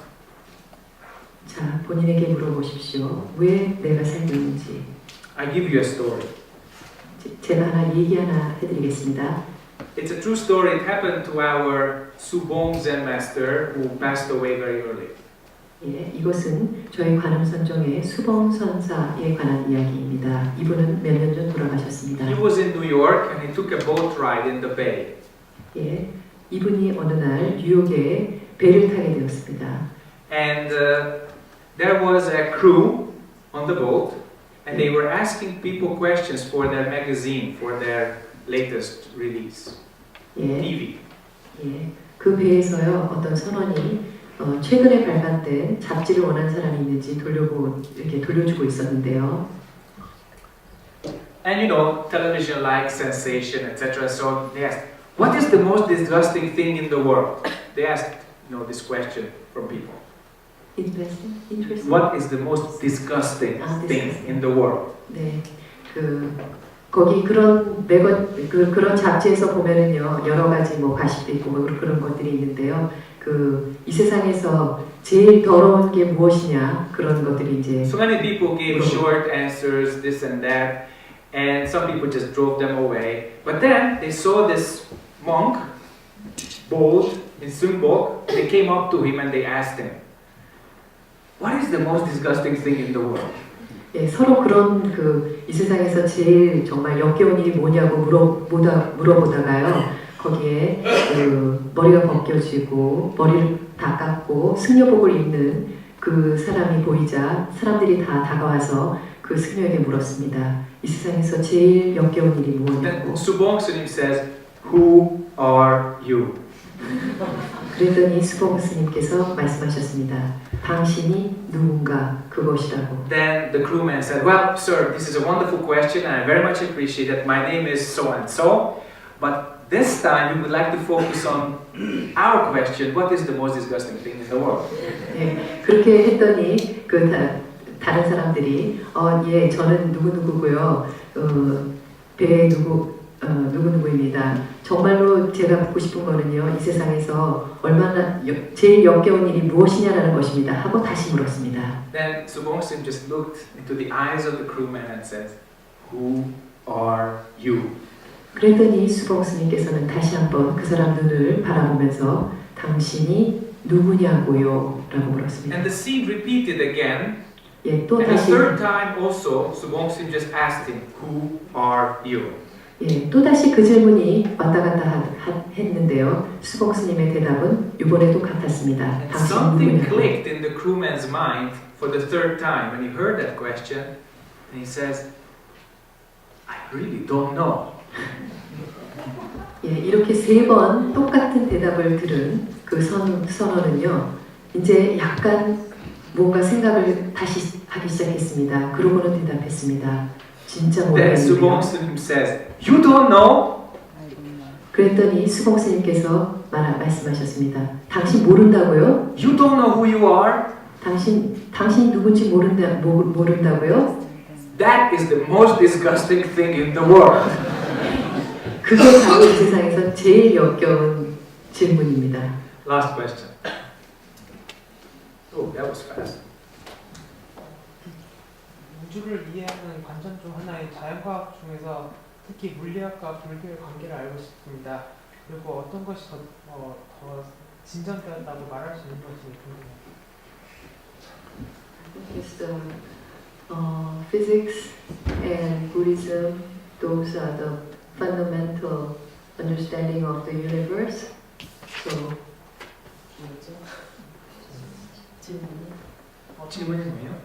자, 본인에게 물어보십시오. 왜 내가 살고 있는지. I give you a story. 제가 얘기 하나 해드리겠습니다. It's a true story. It happened to our Subong Zen master who passed away very early. 예, 이것은 저희 관음선종의 수봉선사에 관한 이야기입니다. 이분은 몇 년 전 돌아가셨습니다. He was in New York and he took a boat ride in the bay. 예, 이분이 어느 날 뉴욕에 배를 타게 되었습니다. And there was a crew on the boat and they were asking people questions for their magazine, for their latest release. 예, TV. 예, 그 배에서요 어떤 선원이 최근에 발간된 잡지를 원하는 사람이 있는지 이렇게 돌려주고 있었는데요. And television likes sensation, etc. So they asked, what is the most disgusting thing in the world? They asked, this question from people. Interesting. What is the most disgusting thing in the world? 네, 거기 그런 그런 잡지에서 보면은요 여러 가지 가십도 있고 그런 것들이 있는데요. 이 세상에서 제일 더러운 게 무엇이냐 그런 것들이 이제 So many people gave short answers, this and that, and some people just drove them away. But then they saw this monk, bold in Sungbok, they came up to him and they asked him, "What is the most disgusting thing in the world?" 예, 서로 그런 이 세상에서 제일 정말 역겨운 일이 뭐냐고 물어보다가요. 거기에 머리가 벗겨지고 머리를 다 깎고 승려복을 입는 그 사람이 보이자 사람들이 다 다가와서 그 승려에게 물었습니다. 이 세상에서 제일 역겨운 일이 Then 뭐냐고. Subong Sunim says, "Who are you?" 그랬더니 수봉 스님께서 말씀하셨습니다. 당신이 누군가 그것이라고. Then the crewman said, "Well, sir, this is a wonderful question and I very much appreciate it. My name is so and so, but this time we would like to focus on our question, what is the most disgusting thing in the world?" 예, 그렇게 했더니 다른 사람들이 예, 저는 누구누구고요. 배에 누구누구입니다. 정말로 제가 묻고 싶은 거는요. 이 세상에서 얼마나 제일 역겨운 일이 무엇이냐라는 것입니다. 하고 다시 물었습니다. Then Subong Sim just looked into the eyes of the crewman and said, "Who are you?" 그랬더니 수봉 스님께서는 다시 한번 그 사람 눈을 바라보면서 당신이 누구냐고요? 라고 물었습니다. And the scene repeated again. 예, 또 And the 다시 third time also, Subong Sim just asked him, "Who are you?" 예, 또 다시 그 질문이 왔다 갔다 했는데요. 수봉 스님의 대답은 이번에도 같았습니다. And 당신 something 누구냐고. clicked in the crewman's mind for the third time when he heard that question, and he says, "I really don't know." 예, 이렇게 3번 똑같은 대답을 들은 그 선원은요, 이제 약간 뭔가 생각을 다시 하기 시작했습니다. 그러고는 대답했습니다. 진짜 Then Subong 모르겠네요. Sim says, "You don't know?" 그랬더니 수봉 스님께서 말씀하셨습니다. 당신 모른다고요? You don't know who you are? 당신이 누군지 모른다고요? That is the most disgusting thing in the world. 그게 바로 이 세상에서 제일 역겨운 질문입니다. Last question. Oh, that was fast. 우주를 이해하는 관점 중 하나인 자연과학 중에서 특히 물리학과 불교의 관계를 알고 싶습니다. 그리고 어떤 것이 더 진전되었다고 말할 수 있는 것이 궁금해요. Physics and Buddhism, those are the fundamental understanding of the universe. So, 질문이 뭐예요?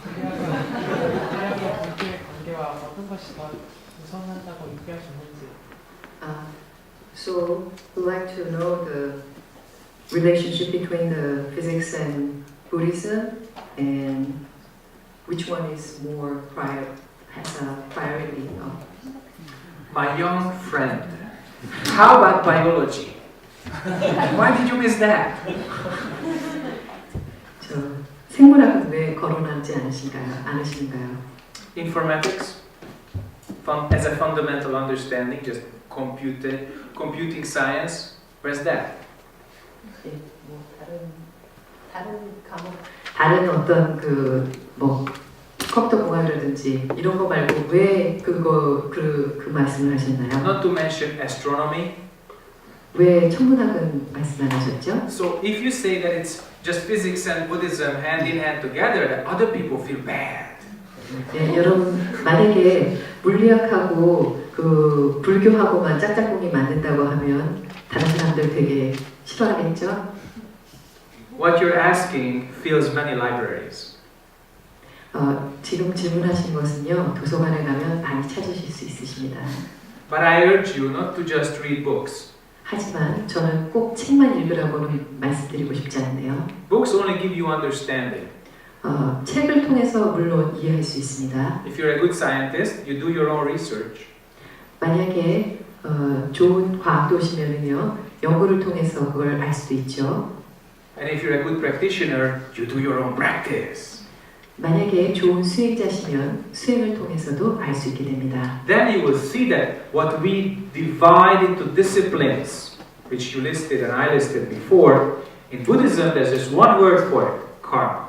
물리학과 불교의 관계와 어떤 것이 더 우선하다고 얘기할 수 있는지. So we'd like to know the relationship between the physics and Buddhism, and which one is more has a priority. My young friend, how about biology? Why did you miss that? 저 생물학은 왜 거론하지 않으신가요? Informatics, as a fundamental understanding, just computing science. Where's that? 예, 뭐 다른 과목, 다른 어떤 컴퓨터 공학이라든지 이런 거 말고 왜 그 말씀을 하셨나요? Not to mention astronomy. 왜 천문학은 말씀 안 하셨죠? So if you say that it's just physics and Buddhism hand in hand together, that other people feel bad. 예, 여러분 만약에 물리학하고 그 불교하고만 짝짝꿍이 맞는다고 하면 다른 사람들 되게 싫어하겠죠? What you're asking fills many libraries. 지금 질문하신 것은요, 도서관에 가면 많이 찾으실 수 있으십니다. But I urge you not to just read books. 하지만 저는 꼭 책만 읽으라고는 말씀드리고 싶지 않네요. Books only give you understanding. 책을 통해서 물론 이해할 수 있습니다. If you're a good scientist, you do your own research. 만약에 좋은 과학도시면은요, 연구를 통해서 그걸 알 수도 있죠. And if you're a good practitioner, you do your own practice. 만약에 좋은 수행자시면 수행을 통해서도 알 수 있게 됩니다. Then you will see that what we divide into disciplines, which you listed and I listed before, In Buddhism, there's just one word for it, karma.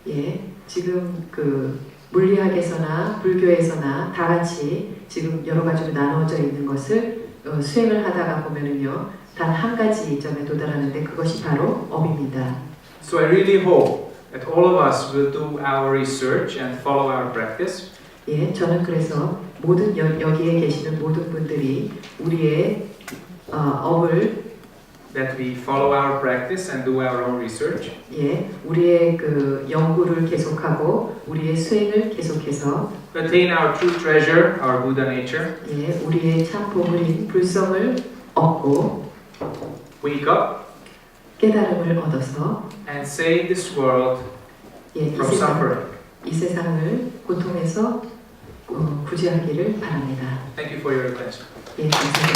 예, 지금 그 물리학에서나 불교에서나 다 같이 지금 여러 가지로 나누어져 있는 것을 수행을 하다가 보면은요, 단 한 가지 점에 도달하는데 그것이 바로 업입니다. So I really hope that all of us will do our research and follow our practice. 예, 저는 그래서 모든 여기에 계시는 모든 분들이 우리의 업을 That we follow our practice and do our own research. 예, 우리의 그 연구를 계속하고 우리의 수행을 계속해서 Attain our true treasure, our Buddha nature. 예, 우리의 참 보물인 불성을 얻고 Wake up 깨달음을 얻어서 and save this world 예, from suffering. 이 세상을 고통에서 구제하기를 바랍니다. Thank you for your attention. 예, 감사합니다.